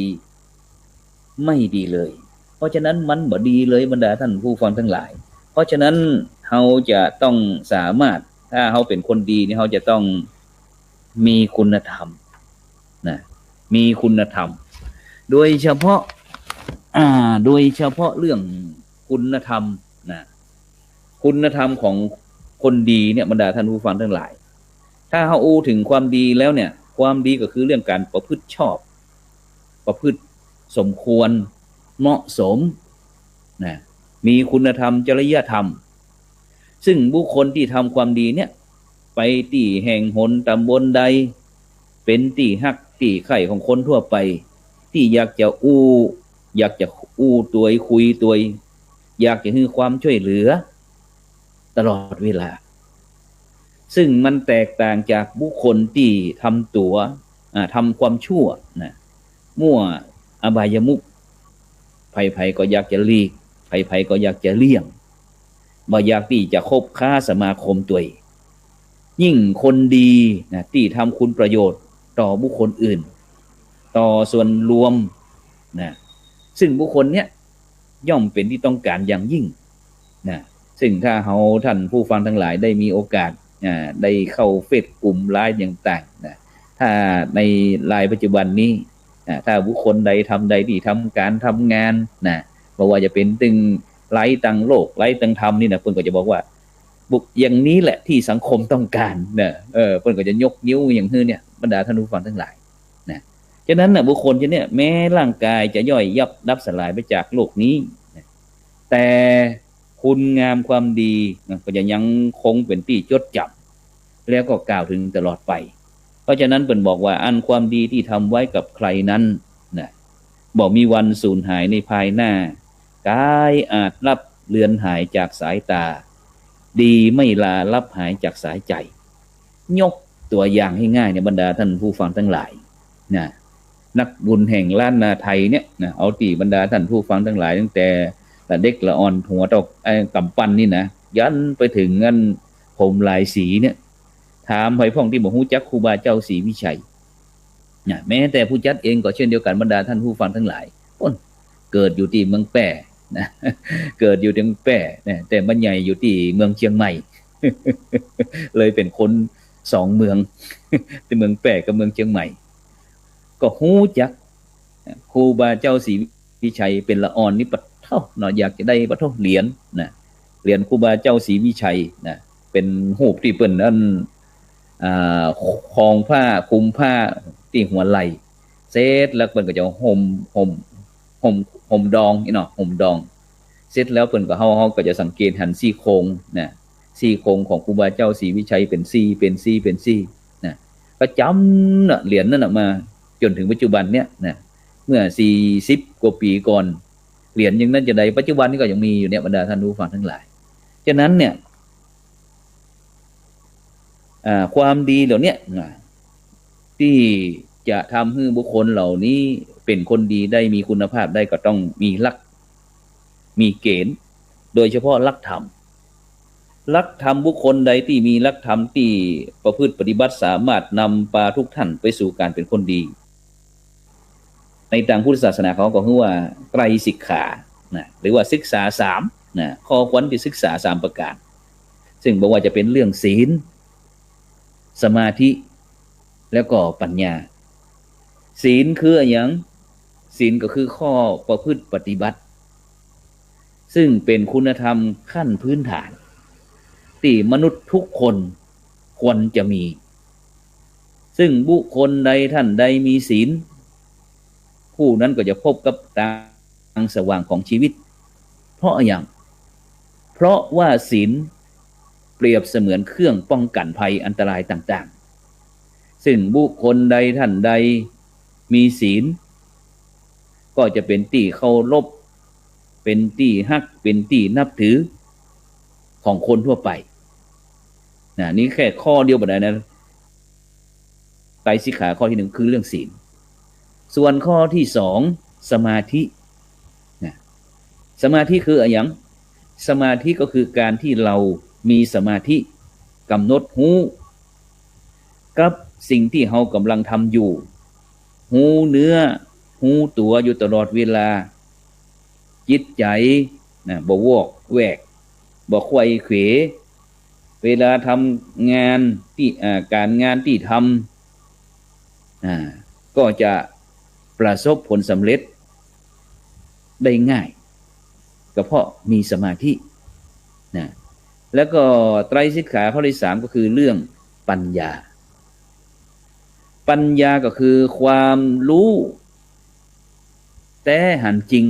ไม่ดีเลยเพราะฉะนั้นมันบ่ดีเลยบรรดาท่านผู้ฟังทั้งหลายเพราะฉะนั้นเราจะต้องสามารถถ้าเราเป็นคนดีนี่เราจะต้องมีคุณธรรมมีคุณธรรมโดยเฉพาะเรื่องคุณธรรมคุณธรรมของคนดีเนี่ยบรรดาท่านผู้ฟังทั้งหลายถ้าเราอู้ถึงความดีแล้วเนี่ยความดีก็คือเรื่องการประพฤติชอบประพฤติสมควรเหมาะสมมีคุณธรรมจริยธรรมซึ่งบุคคลที่ทำความดีเนี่ยไปที่แห่งหนตำบลใดเป็นที่ฮักที่ไข่ของคนทั่วไปที่อยากจะอู้ตัวคุยตัวอยากจะให้ความช่วยเหลือตลอดเวลาซึ่งมันแตกต่างจากบุคคลที่ทำตัวทำความชั่วมั่วอบายมุขไผๆก็อยากจะหลีกไผๆก็อยากจะเลี่ยงบ่อยากที่จะคบค้าสมาคมตัวยิ่งคนดีที่ทำคุณประโยชน์ต่อบุคคลอื่นต่อส่วนรวมซึ่งบุคคลเนี้ยย่อมเป็นที่ต้องการอย่างยิ่งซึ่งถ้าท่านผู้ฟังทั้งหลายได้มีโอกาสได้เข้าเฟซกลุ่มไลน์อย่างต่าง ถ้าในรายปัจจุบันนี้ถ้าบุคคลใดทำใดที่ทำการทำงานนะบอกว่าจะเป็นตึงไร้ตังโลกไร้ตังธรรมนี่นะเพื่อนก็จะบอกว่าบุกอย่างนี้แหละที่สังคมต้องการนะเพื่อนก็จะยกนิ้วอย่างนี้เนี่ยบรรดาท่านผู้ฟังทั้งหลายนะฉะนั้นนะบุคคลจะเนี่ยแม้ร่างกายจะย่อยยับดับสลายไปจากโลกนี้นะแต่คุณงามความดีนะก็จะยังคงเป็นที่จดจำแล้วก็กล่าวถึงตลอดไปเพราะฉะนั้นเปิ่นบอกว่าอันความดีที่ทำไว้กับใครนั้นนะบอกมีวันสูญหายในภายหน้ากายอาจลับเลือนหายจากสายตาดีไม่ลาลับหายจากสายใจยกตัวอย่างให้ง่ายเนี่ยบรรดาท่านผู้ฟังทั้งหลายนะนักบุญแห่งล้านนาไทยเนี่ยนะเอาตีบรรดาท่านผู้ฟังทั้งหลายตั้งแต่เด็กละอ่อนหัวตกกำปั้นนี่นะยันไปถึงเงินผมลายสีเนี่ยถามไผ่พ่องที่บอกฮู้จักครูบาเจ้าศรีวิชัยนะแม้แต่ผู้จัดเองก็เช่นเดียวกันบรรดาท่านผู้ฟังทั้งหลายอ้นเกิดอยู่ที่เมืองแปร่นะเกิดอยู่ที่เมืองแปร่นะแต่บรรยายอยู่ที่เมืองเชียงใหม่เลยเป็นคนสองเมืองที่เมืองแปร่กับเมืองเชียงใหม่ก็ฮู้จักครูบาเจ้าศรีวิชัยเป็นละอ่อนนี่ปะเท่าเนาะอยากจะได้ปะเท่าเหรียญนะเหรียญครูบาเจ้าศรีวิชัยนะเป็นหูปที่เปิ้นนั่นคองผ้าคุมผ้าที่หัวไหล่เสร็จแล้วเปิ้นก็จะห่มดองนี่เนาะห่มดองเสร็จแล้วเปิ้นก็เฮาก็จะสังเกตหันซี่โครงนะซี่โครงของครูบาเจ้าศรีวิชัยเป็นซี่นะก็จำน่ะเหรียญนั่นน่ะมาจนถึงปัจจุบันเนี้ยนะเมื่อ40กว่าปีก่อนเหรียญยังนั้นจะใดปัจจุบันนี้ก็ยังมีอยู่เนี่ยบรรดาท่านผู้ฟังทั้งหลายฉะนั้นเนี่ยความดีเหล่านี้ที่จะทำให้บุคคลเหล่านี้เป็นคนดีได้มีคุณภาพได้ก็ต้องมีหลักมีเกณฑ์โดยเฉพาะหลักธรรมบุคคลใดที่มีหลักธรรมที่ประพฤติปฏิบัติสามารถนำพาทุกท่านไปสู่การเป็นคนดีในทางพุทธศาสนาเขาก็คือว่าไตรสิกขานะหรือว่าศึกษา3นะข้อควรที่ศึกษา3ประการซึ่งบอกว่าจะเป็นเรื่องศีลสมาธิแล้วก็ปัญญาศีลคืออะไรอย่างศีลก็คือข้อประพฤติปฏิบัติซึ่งเป็นคุณธรรมขั้นพื้นฐานที่มนุษย์ทุกคนควรจะมีซึ่งบุคคลใดท่านใดมีศีลผู้นั้นก็จะพบกับทางสว่างของชีวิตเพราะอย่างเพราะว่าศีลเปรียบเสมือนเครื่องป้องกันภัยอันตรายต่างๆซึ่งบุคคลใดท่านใดมีศีลก็จะเป็นที่เคารพเป็นที่ฮักเป็นที่นับถือของคนทั่วไปนี่แค่ข้อเดียวบ่ได้นะไตรสิกขาข้อที่1คือเรื่องศีลส่วนข้อที่2สมาธิสมาธิคืออะไรอย่างสมาธิก็คือการที่เรามีสมาธิกำหนดหูกับสิ่งที่เรากำลังทำอยู่หูเนื้อหูตัวอยู่ตลอดเวลาจิตใจบ่วอกแวกบ่ไขว้เขวเวลาทำงานที่การงานที่ทำก็จะประสบผลสำเร็จได้ง่ายก็เพราะมีสมาธิแล้วก็ไตรสิกขาข้อที่3ก็คือเรื่องปัญญาก็คือความรู้แต่หันจริง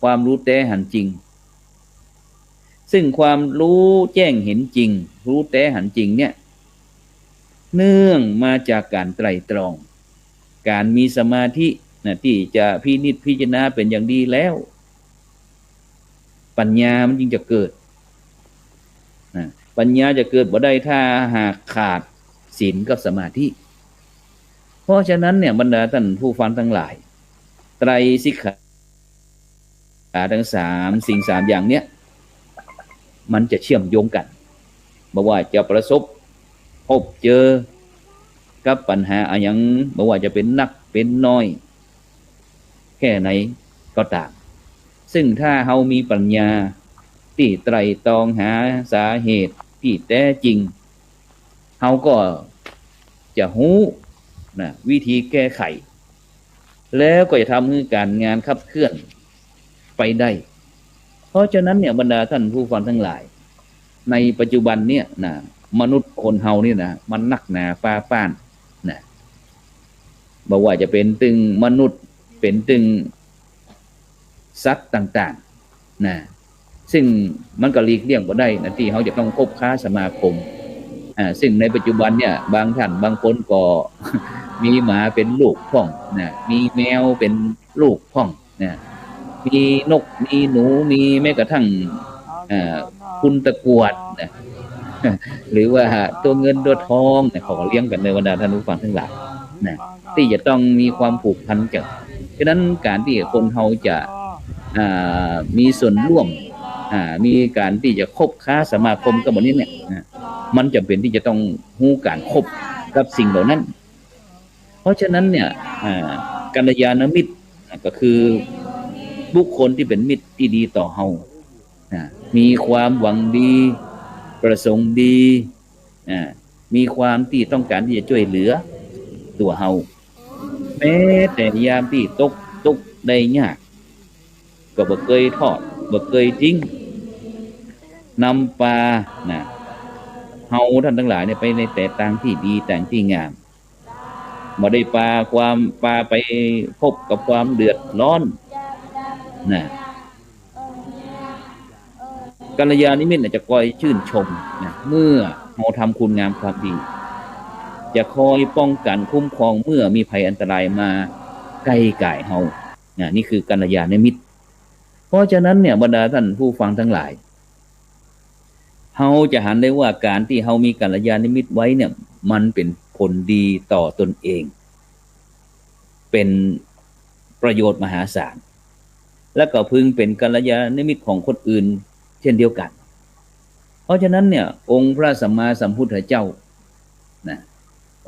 ความรู้แต่หันจริงซึ่งความรู้แจ้งเห็นจริงรู้แต่หันจริงเนี่ยเนื่องมาจากการไตร่ตรองการมีสมาธิที่จะพินิจพิจารณาเป็นอย่างดีแล้วปัญญามันจึงจะเกิดปัญญาจะเกิดบ่ได้ถ้าหากขาดศีลกับสมาธิเพราะฉะนั้นเนี่ยบรรดาท่านผู้ฟังทั้งหลายไตรสิกขาทั้ง3สิ่ง3อย่างเนี้ยมันจะเชื่อมโยงกันบ่ว่าจะประสบพบเจอกับปัญหาอะไรอย่างบ่ว่าจะเป็นนักเป็นน้อยแค่ไหนก็ตามซึ่งถ้าเฮามีปัญญาที่ไตร่ตรองหาสาเหตุที่แท้จริงเฮาก็ จะหู้นะวิธีแก้ไขแล้วก็จะทำให้การงานขับเคลื่อนไปได้เพราะฉะนั้นเนี่ยบรรดาท่านผู้ฟังทั้งหลายในปัจจุบันเนี่ยนะมนุษย์คนเฮานี่นะมันนักหนาฟ้าป้านนะบอกว่าจะเป็นตึงมนุษย์เป็นตึงสัตว์ต่างๆนะซึ่งมันก็หลีกเลี่ยงบ่ได้นะที่เขาจะต้องคบค้าสมาคมซึ่งในปัจจุบันเนี่ยบางท่านบางคนก็ มีหมาเป็นลูกพ่องนะมีแมวเป็นลูกพ่องนะมีนกมีหนูมีแม้กระทั่งคุณตะกรวดนะหรือว่าตัวเงินตัวทองเนี่ยเขาก็เลี้ยงกันในบรรดาท่านผู้ฟังทั้งหลายนะที่จะต้องมีความผูกพันกันฉะนั้นการที่คนเขาจะมีส่วนร่วมมีการที่จะคบค้าสมาคมกับหมดนี้เนี่ยมันจำเป็นที่จะต้องรู้การคบกับสิ่งเหล่านั้นเพราะฉะนั้นเนี่ยกัลยาณมิตรก็คือบุคคลที่เป็นมิตรที่ดีต่อเฮามีความหวังดีประสงค์ดีมีความที่ต้องการที่จะช่วยเหลือตัวเฮาแม้แต่ยามที่ตกได้ยากก็บ่เคยทอดบ่เคยทิ้งนำปลาเฮาท่านทั้งหลายเนี่ยไปในแต่ต่างที่ดีแต่งที่งามบ่ได้ปลาไปพบกับความเดือดร้อนกัลยาณมิตรจะคอยชื่นชมเมื่อเราทำคุณงามความดีจะคอยป้องกันคุ้มครองเมื่อมีภัยอันตรายมาใกล้กายเฮานี่คือกัลยาณมิตรเพราะฉะนั้นเนี่ยบรรดาท่านผู้ฟังทั้งหลายเฮาจะหันได้ว่าการที่เฮามีกัลยาณมิตรไว้เนี่ยมันเป็นผลดีต่อตนเองเป็นประโยชน์มหาศาลและก็พึงเป็นกัลยาณมิตรของคนอื่นเช่นเดียวกันเพราะฉะนั้นเนี่ยองค์พระสัมมาสัมพุทธเจ้า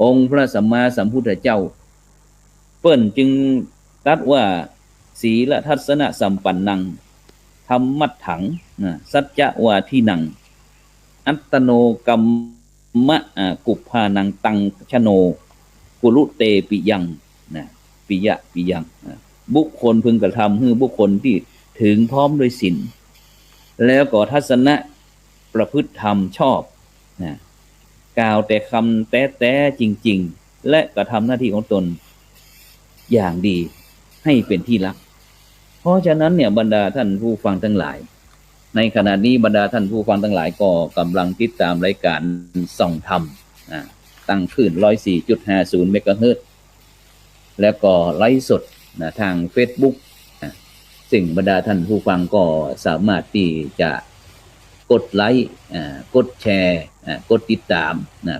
องค์พระสัมมาสัมพุทธเจ้าเปิ้นจึงตรัสว่าศีลทัสสนะสัมปันนังธรรมัตถังสัจจะวาทินังอัตโนกัมมะกุปพานังตังชโนกุลุเตปิยังปิยะปิยังบุคคลพึงกระทำให้บุคคลที่ถึงพร้อมด้วยศีลแล้วก็ทัศนะประพฤติธรรมชอบกล่าวแต่คำแต้จริงๆและกระทำหน้าที่ของตนอย่างดีให้เป็นที่รักเพราะฉะนั้นเนี่ยบรรดาท่านผู้ฟังทั้งหลายในขณะนี้บรรดาท่านผู้ฟังทั้งหลายก็กำลังติดตามรายการส่องธรรมตั้งขึ้น 104.50 เมกะเฮิรตซ์แล้วก็ไลฟ์สดทาง Facebook ซึ่งบรรดาท่านผู้ฟังก็สามารถที่จะกดไลค์กดแชร์กดติดตาม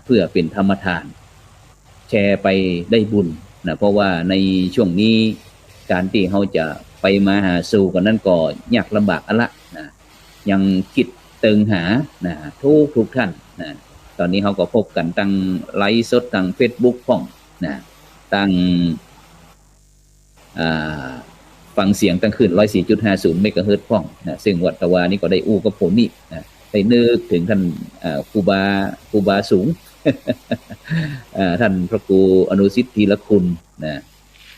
เพื่อเป็นธรรมทานแชร์ไปได้บุญเพราะว่าในช่วงนี้การที่เขาจะไปมาหาสู่กันนั้นก็ยากลำบากอะละยังคิดเติงหาทุกท่านตอนนี้เขาก็พบกันตั้งไลฟ์สดตั้ง Facebook พ่องตั้งฟังเสียงตั้งขึ้น 104.50 เมกะเฮิรตซ์พ่องซึ่งวัดตะวานี่ก็ได้อู้กับผมนี่ได้นึกถึงท่านครูบาสูง ท่านพระครูอนุสิทธิ์ธีรคุณ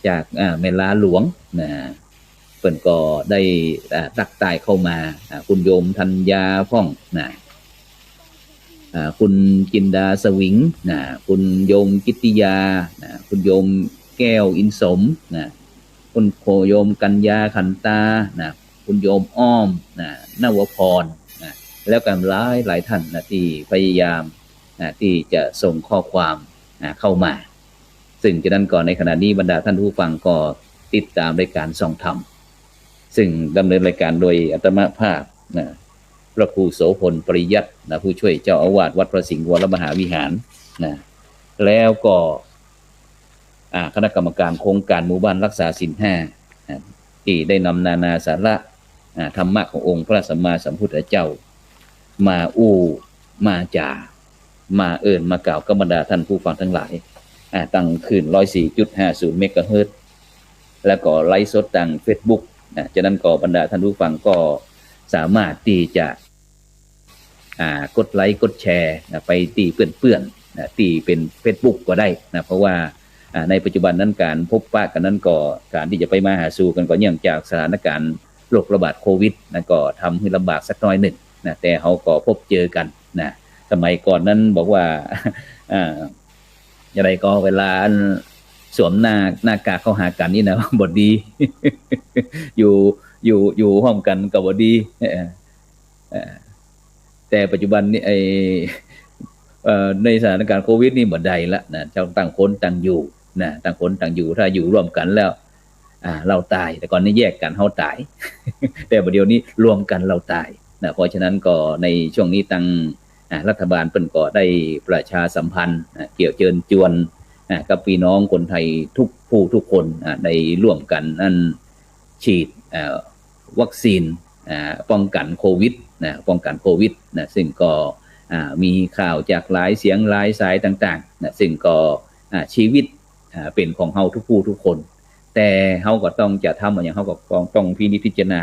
จากแม่ลาหลวงเพิ่นก็ได้ตักตายเข้ามาคุณโยมธัญญาพ่องคุณจินดาสวิงคุณโยมกิตติยาคุณโยมแก้วอินสมคุณโยมกัญญาขันตาคุณโยมอ้อมนวพรแล้วกันหลายท่านที่พยายามที่จะส่งข้อความเข้ามาซึ่งฉะนั้นก่อนในขณะนี้บรรดาท่านผู้ฟังก็ติดตามรายการส่องธรรมซึ่งดำเนินรายการโดยอาตมาภาพพระครูโสพลปริยัติผู้ช่วยเจ้าอาวาสวัดพระสิงห์วรมหาวิหารแล้วก็คณะกรรมการโครงการหมู่บ้านรักษาศีล 5ที่ได้นำนานาสาระธรรมะขององค์พระสัมมาสัมพุทธเจ้ามามาจ่ามามากล่าวกับบรรดาท่านผู้ฟังทั้งหลายตั้งขึ้น 104.50 เมกะเฮิรตซ์แล้วก็ไลฟ์สดทาง Facebook ฉะนั้นก็บรรดาท่านผู้ฟังก็สามารถที่จะกดไลค์กดแชร์ไปตีเพื่อน นะที่เป็น Facebook ก็ได้นะเพราะว่าในปัจจุบันนั้นการพบปะกันนั้นก็การที่จะไปมาหาสู่กันก็เนื่องจากสถานการณ์โรคระบาดโควิดนะก็ทำให้ลำบากสักน้อยหนึ่งนะแต่เขาก็พบเจอกันนะสมัยก่อนนั้นบอกว่าอะไรก็เวลาสวมหน้ากากเข้าหากันนี่นะบทดี อยู่ห้องกันกับบทดีแต่ปัจจุบันนี้ในสถานการณ์โควิดนี่หมดใดละนะเจ้าต่างคนต่างอยู่นะต่างคนต่างอยู่ถ้าอยู่ร่วมกันแล้วเราตายแต่ก่อนนี้แยกกันเขาตาย แต่ประเดี๋ยวนี้รวมกันเราตายนะเพราะฉะนั้นก็ในช่วงนี้ตั้งรัฐบาลเปิ่นก็ได้ประชาสัมพันธ์เกี่ยวเชิญจวนกับพี่น้องคนไทยทุกผู้ทุกคนได้ร่วมกันนั่นฉีดวัคซีนป้องกันโควิดนะป้องกันโควิดนะซึ่งก็มีข่าวจากหลายเสียงหลายสายต่างๆนะซึ่งก็ชีวิตเป็นของเฮาทุกผู้ทุกคนแต่เฮาก็ต้องจะทำอย่างเฮาก็ต้องพิจารณา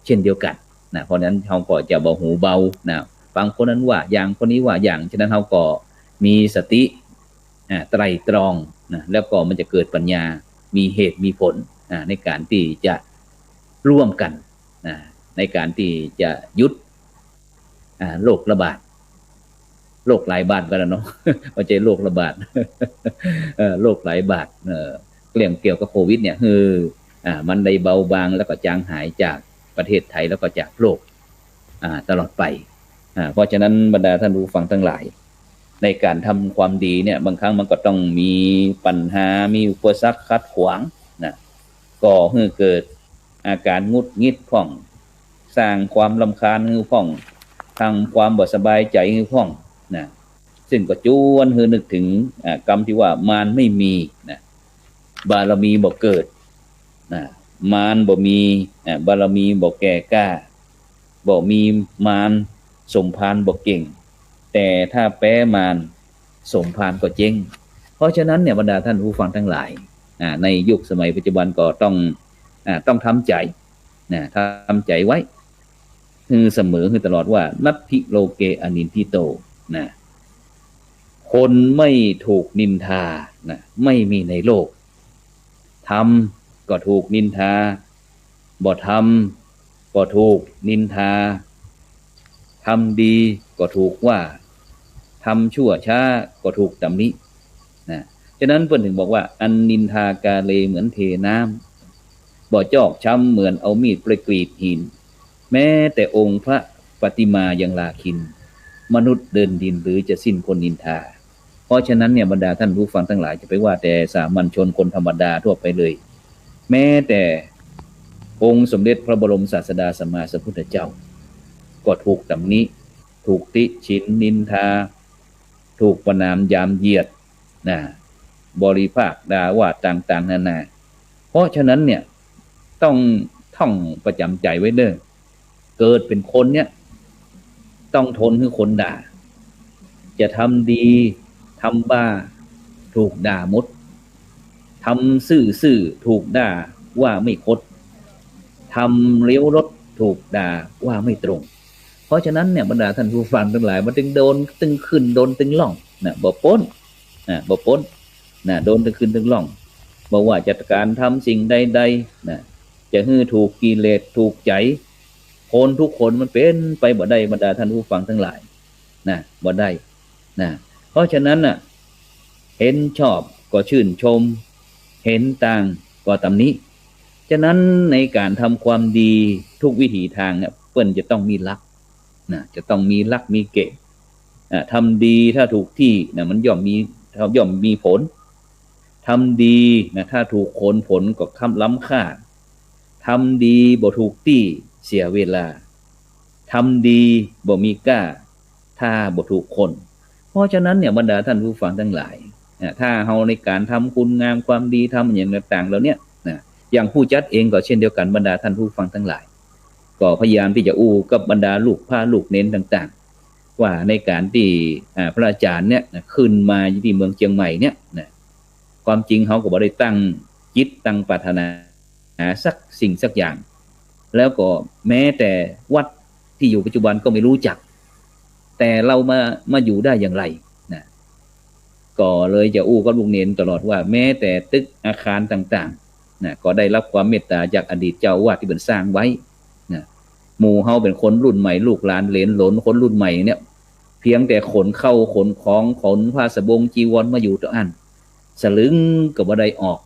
เช่นเดียวกันนะเพราะนั้นเฮาก็จะบ่หูเบานะฟังคนนั้นว่าอย่างคนนี้ว่าอย่างฉะนั้นเฮาก็มีสติไตร่ตรองนะแล้วก็มันจะเกิดปัญญามีเหตุมีผลในการที่จะร่วมกันในการที่จะยุดโรคระบาดโรคหลายบาทกันแล้วเนาะไม่ใช่โรคระบาดโรคหลายบาทเรื่องเกี่ยวกับโควิดเนี่ยคือมันได้เบาบางแล้วก็จางหายจากประเทศไทยแล้วก็จากโลกตลอดไปเพราะฉะนั้นบรรดาท่านผู้ฟังทั้งหลายในการทำความดีเนี่ยบางครั้งมันก็ต้องมีปัญหามีอุปสรรคขัดขวางนะก่อให้เกิดอาการงุดงิดพ่องสร้างความรำคาญให้พ่องทางความบ่สบายใจให้พ่องนะซึ่งก็จวนคือนึกถึงกรรมที่ว่ามารไม่มีนะบารมีบ่เกิดนะมารบ่มีบารมีบ่แก่กล้าบ่มีมารสมภารบ่เก่งแต่ถ้าแพ้มารสมภารก็เจ๊งเพราะฉะนั้นเนี่ยบรรดาท่านผู้ฟังทั้งหลายในยุคสมัยปัจจุบันก็ต้องทำใจนะทำใจไว้คือเสมอคือตลอดว่านัตถิโลเกอนินทิโตนะคนไม่ถูกนินทานะไม่มีในโลกทำก็ถูกนินทาบ่ทำก็ถูกนินทาทำดีก็ถูกว่าทำชั่วช้าก็ถูกตำหนินะฉะนั้นเพิ่นถึงบอกว่าอันนินทากาเลเหมือนเทน้ำบ่จอกช้ำเหมือนเอามีดไปกรีดหินแม้แต่องค์พระปฏิมายังลาคินมนุษย์เดินดินหรือจะสิ้นคนนินทาเพราะฉะนั้นเนี่ยบรรดาท่านผู้ฟังทั้งหลายจะไปว่าแต่สามัญชนคนธรรมดาทั่วไปเลยแม้แต่องค์สมเด็จพระบรมศาสดาสัมมาสัมพุทธเจ้าก็ถูกตำหนิถูกติฉินนินทาถูกประณามยามเหยียดนะบริภาคด่าว่าต่างๆนานาเพราะฉะนั้นเนี่ยต้องท่องประจำใจไว้เด้อเกิดเป็นคนเนี่ยต้องทนให้คนด่าจะทำดีทำบ้าถูกด่าหมดทำซื่อถูกด่าว่าไม่คดทำเลี้ยวรถถูกด่าว่าไม่ตรงเพราะฉะนั้นเนี่ยบรรดาท่านผู้ฟังทั้งหลายมันตึงโดนตึงขึ้นโดนตึงล่องนะบ่พ้นนะโดนตึงขึ้นตึงล่องบอกว่าจัดการทำสิ่งใดๆนะจะให้ถูกกิเลสถูกใจคนทุกคนมันเป็นไปบ่ได้บรรดาท่านผู้ฟังทั้งหลายนะบ่ได้นะเพราะฉะนั้นน่ะเห็นชอบก็ชื่นชมเห็นต่างก็ตำหนิฉะนั้นในการทำความดีทุกวิถีทางเนี่ยเปิ้นจะต้องมีหลักนะจะต้องมีหลักมีเกณฑ์ทำดีถ้าถูกที่นะมันย่อมมีผลทำดีนะถ้าถูกผลก็ล้ำค่าทำดีบ่ถูกที่เสียเวลาทำดีบ่มีก้าถ้าบ่ถูกคนเพราะฉะนั้นเนี่ยบรรดาท่านผู้ฟังทั้งหลายถ้าเฮาในการทำคุณงามความดีทำอย่างต่างๆแล้วเนี่ยนะอย่างผู้จัดเองก็เช่นเดียวกันบรรดาท่านผู้ฟังทั้งหลายก็พยายามที่จะกับบรรดาลูกพาลูกเน้นต่างๆว่าในการที่พระอาจารย์เนี่ยขึ้นมาที่เมืองเชียงใหม่เนี่ยนะความจริงเขาก็บ่ได้ตั้งจิตตั้งปรารถนาสักสิ่งสักอย่างแล้วก็แม้แต่วัดที่อยู่ปัจจุบันก็ไม่รู้จักแต่เรามาอยู่ได้อย่างไรนะ ก็เลยจะอู้กับลูกเนนตลอดว่าแม้แต่ตึกอาคารต่างๆนะก็ได้รับความเมตตาจากอดีตเจ้าอาวาสที่เป็นสร้างไว้นะหมู่เฮาเป็นคนรุ่นใหม่ลูกหลานเหลนหลนคนรุ่นใหม่เนี่ยเพียงแต่ขนเข้าขนของขนผ้าสบงจีวรมาอยู่ต่ออันสลึงก็บ่ได้ออก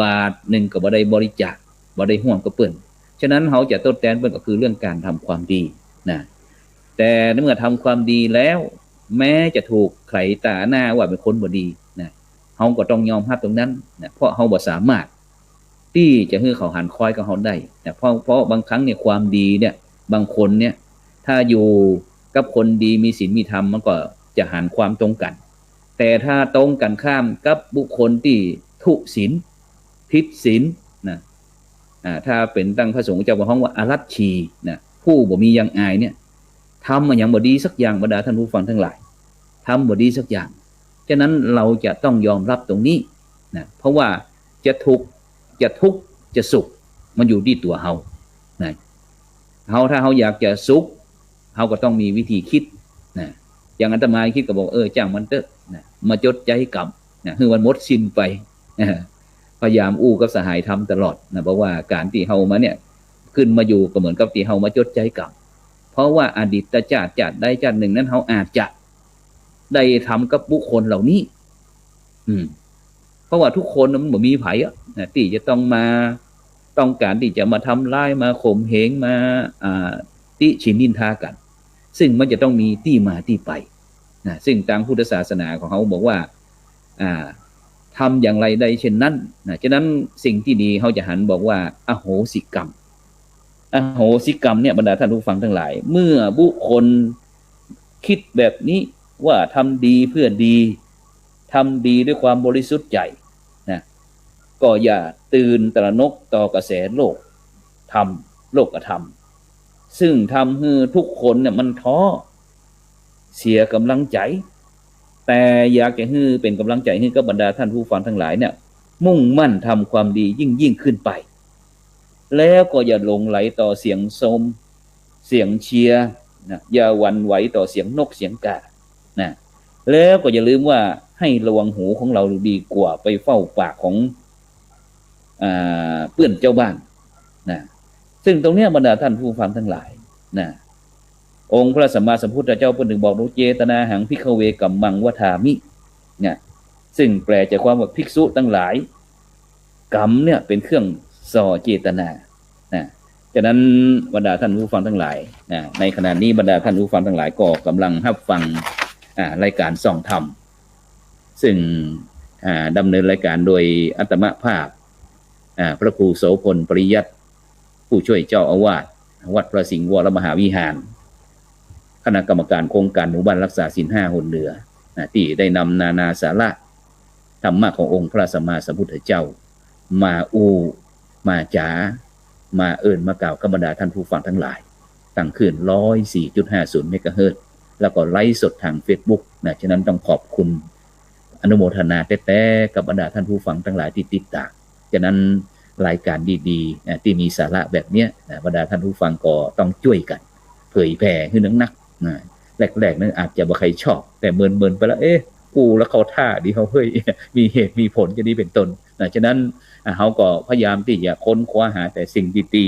บาทหนึ่งก็บ่ได้บริจาคบ่ได้ห่วงกับเปิ้นฉะนั้นเฮาจะทดแทนเปิ้นก็คือเรื่องการทำความดีนะแต่เมื่อทำความดีแล้วแม้จะถูกใครตาหน้าว่าเป็นคนบ่ดีนะเฮาก็ต้องยอมรับตรงนั้นนะเพราะเฮาบ่สามารถที่จะให้เขาหันคอยกับเฮาได้นะเพราะบางครั้งเนี่ยความดีเนี่ยบางคนเนี่ยถ้าอยู่กับคนดีมีศีลมีธรรมมันก็จะหันความตรงกันแต่ถ้าตรงกันข้ามกับบุคคลที่ทุศีลผิดศีลนะถ้าเป็นตั้งพระสงฆ์เจ้าห้องว่าอารัชชีนะผู้บ่มียังอายเนี่ยทำมาอย่างบ่ดีสักอย่างบรรดาท่านผู้ฟังทั้งหลายทำบ่ดีสักอย่างฉะนั้นเราจะต้องยอมรับตรงนี้นะเพราะว่าจะทุกข์จะสุขมันอยู่ที่ตัวเฮานะถ้าเฮาอยากจะสุขเฮาก็ต้องมีวิธีคิดนะอย่างอาตมาคิดก็บอกจ้างมันเถอะนะมาจดใจกับนะคือมันหมดสิ้นไปพยายามอู้กับสหายทำตลอดนะเพราะว่าการที่เฮามาเนี่ยขึ้นมาอยู่ก็เหมือนกับที่เฮามาจดใจกับเพราะว่าอดีตชาติใดชาติหนึ่งนั้นเฮาอาจจะได้ทำกับบุคคลเหล่านี้เพราะว่าทุกคนมันบ่มีไผนะที่จะต้องการที่จะมาทำร้ายมาข่มเหงมาติฉินนินทากันซึ่งมันจะต้องมีที่มาที่ไปนะซึ่งทางพุทธศาสนาของเขาบอกว่าทำอย่างไรได้เช่นนั้นนะฉะนั้นสิ่งที่ดีเขาจะหันบอกว่าอโหสิกรรมเนี่ยบรรดาท่านผู้ฟังทั้งหลายเมื่อบุคคลคิดแบบนี้ว่าทำดีเพื่อดีทำดีด้วยความบริสุทธิ์ใจนะก็อย่าตื่นตระหนกต่อกระแสโลกโลกธรรมซึ่งทำให้ทุกคนเนี่ยมันท้อเสียกำลังใจแต่อยากจะให้เป็นกำลังใจให้กับบรรดาท่านผู้ฟังทั้งหลายเนี่ยมุ่งมั่นทำความดียิ่งขึ้นไปแล้วก็อย่าหลงไหลต่อเสียงชมเสียงเชียร์นะอย่าหวั่นไหวต่อเสียงนกเสียงกานะแล้วก็อย่าลืมว่าให้ระวังหูของเราดีกว่าไปเฝ้าปากของเพื่อนเจ้าบ้านนะซึ่งตรงนี้บรรดาท่านผู้ฟังทั้งหลายนะองค์พระสัมมาสัมพุทธเจ้าพระหนึ่งบอกเจตนาหังภิกขเวกัมมังวทามิเนี่ยซึ่งแปลจากความว่าภิกษุทั้งหลายกรรมเนี่ยเป็นเครื่องส่อเจตนานะฉะนั้นบรรดาท่านผู้ฟังทั้งหลายนะในขณะนี้บรรดาท่านผู้ฟังทั้งหลายก็กำลังรับฟังรายการส่องธรรมซึ่งดำเนินรายการโดยอัตมภาพพระครูโสพลปริยัติผู้ช่วยเจ้าอาวาสวัดพระสิงห์วรมหาวิหารคณะกรรมการโครงการหมู่บ้านรักษาศีล5 หนเหนือที่ได้นำนานาสาระธรรมะขององค์พระสัมมาสัมพุทธเจ้ามามาจ๋ามามากล่าวกับบรรดาท่านผู้ฟังทั้งหลายตั้งขึ้น 104.50 เมกะเฮิรตซ์แล้วก็ไลฟ์สดทาง Facebook นะฉะนั้นต้องขอบคุณอนุโมทนาแต่กับบรรดาท่านผู้ฟังทั้งหลายที่ติดตามฉะนั้นรายการดีๆที่มีสาระแบบนี้บรรดาท่านผู้ฟังก็ต้องช่วยกันเผยแผ่ให้นักแรกๆนั้นอาจจะบ่ใครชอบแต่เมินไปแล้วกูแล้วเขาท่าดีเขาเฮ้ยมีเหตุมีผลจะนี้เป็นต้นฉะนั้นเขาก็พยายามที่จะค้นคว้าหาแต่สิ่งดี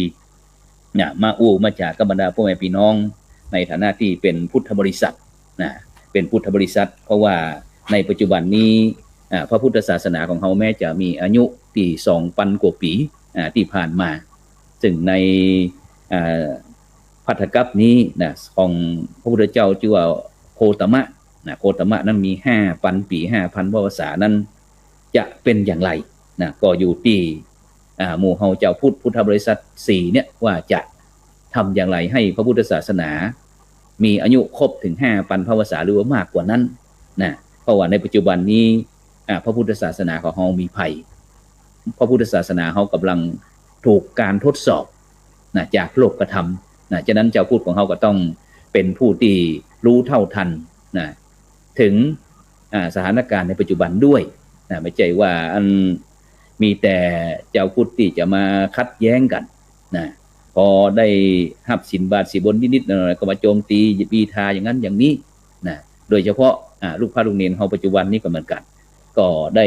ๆมามาจากกับบรรดาพ่อแม่พี่น้องในฐานะที่เป็นพุทธบริษัทเป็นพุทธบริษัทเพราะว่าในปัจจุบันนี้พระพุทธศาสนาของเขาแม้จะมีอายุที่ 2,000 กว่าปีที่ผ่านมาซึ่งในภัททกัปนี้นะของพระพุทธเจ้าชื่อว่าโคตมะโคตมะนั้นมี 5,000 ปี 5,000 พรรษานั้นจะเป็นอย่างไรนะก็อยู่ที่หมู่เฮาเจ้าพุทธบริษัท4เนี่ยว่าจะทำอย่างไรให้พระพุทธศาสนามีอายุครบถึง 5,000 พรรษาหรือว่ามากกว่านั้นนะเพราะว่าในปัจจุบันนี้พระพุทธศาสนาของเฮามีภัยพระพุทธศาสนาเฮากำลังถูกการทดสอบจากโลกธรรมฉะนั้นเจ้าพูดของเฮาก็ต้องเป็นผู้ที่รู้เท่าทันถึงสถานการณ์ในปัจจุบันด้วยไม่ใช่ว่ามีแต่เจ้าพูดที่จะมาคัดแย้งกันพอได้หับสินบาทสิบนนิดๆหน่อยๆก็มาโจมตีบีทาอย่างนั้นอย่างนี้โดยเฉพาะ ลูกพระลูกเนรเฮาปัจจุบันนี้ก็เหมือนกันก็ได้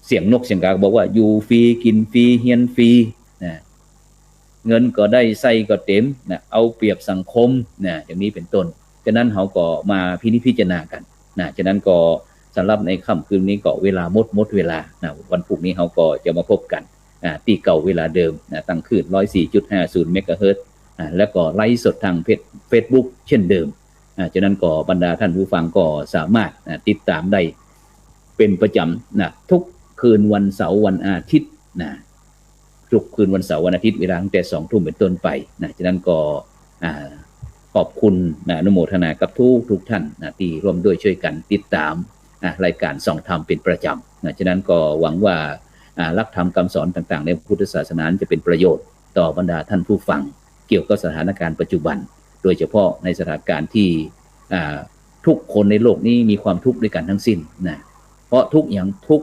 เสียงนกเสียงกาบอกว่าอยู่ฟรีกินฟรีเฮียนฟรีนะเงินก็ได้ใส่ก็เต็มนะเอาเปรียบสังคมนะอย่างนี้เป็นต้นฉะนั้นเขาก็มาพิจารณากันนะฉะนั้นก็สำหรับในค่ำคืนนี้ก็เวลาหมดเวลานะวันพรุ่งนี้เขาก็จะมาพบกันตีเก่าเวลาเดิมนะตั้งคืน 104.50 เมกะเฮิรตซ์แล้วก็ไลฟ์สดทางเฟซบุ๊กเช่นเดิมฉะนั้นก็บรรดาท่านผู้ฟังก็สามารถติดตามได้เป็นประจำนะทุกคืนวันเสาร์วันอาทิตย์นะทุกคืนวันเสาร์วันอาทิตย์เวลาตั้งแต่ 20:00 นเป็นต้นไปนะฉะนั้นก็ขอบคุณอนุโมทนากับทุกท่านนะที่ร่วมด้วยช่วยกันติดตามรายการส่องธรรมเป็นประจำนะฉะนั้นก็หวังว่าหลักธรรมคำสอนต่างๆในพุทธศาสนาจะเป็นประโยชน์ต่อบรรดาท่านผู้ฟังเกี่ยวกับสถานการณ์ปัจจุบันโดยเฉพาะในสถานการณ์ที่ทุกคนในโลกนี้มีความทุกข์ด้วยกันทั้งสิ้นนะเพราะทุกอย่างทุก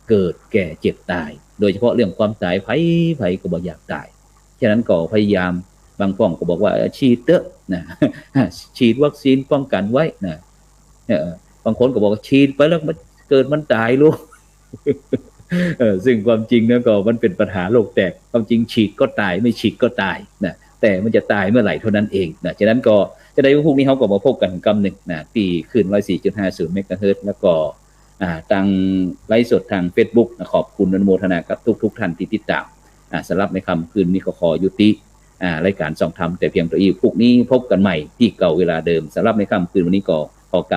เกิดแก่เจ็บตายโดยเฉพาะเรื่องความตายไผก็บ่อยากตายฉะนั้นก็พยายามบางป้องก็บอกว่าฉีดเถอะนะฉีดวัคซีนป้องกันไว้นะบางคนก็บอกว่าฉีดไปแล้วมันเกิดมันตายลูก ซึ่งความจริงนะก็มันเป็นปัญหาโลกแตกความจริงฉีดก็ตายไม่ฉีดก็ตายนะแต่มันจะตายเมื่อไหร่เท่านั้นเองนะฉะนั้นก็จะได้พวกนี้เขาก็มาพบกันกำหนึ่งนะที่คืน 104.50 เมกะเฮิรตซ์แล้วก็ทางไลฟ์สดทาง Facebook ขอบคุณอนุโมทนากับทุกท่านที่ติดตามสำหรับในค่ำคืนนี้ก็ขอยุติรายการส่องธรรมแต่เพียงเท่านี้พวกนี้พบกันใหม่ที่เก่าเวลาเดิมสำหรับในค่ำคืนวันนี้ก็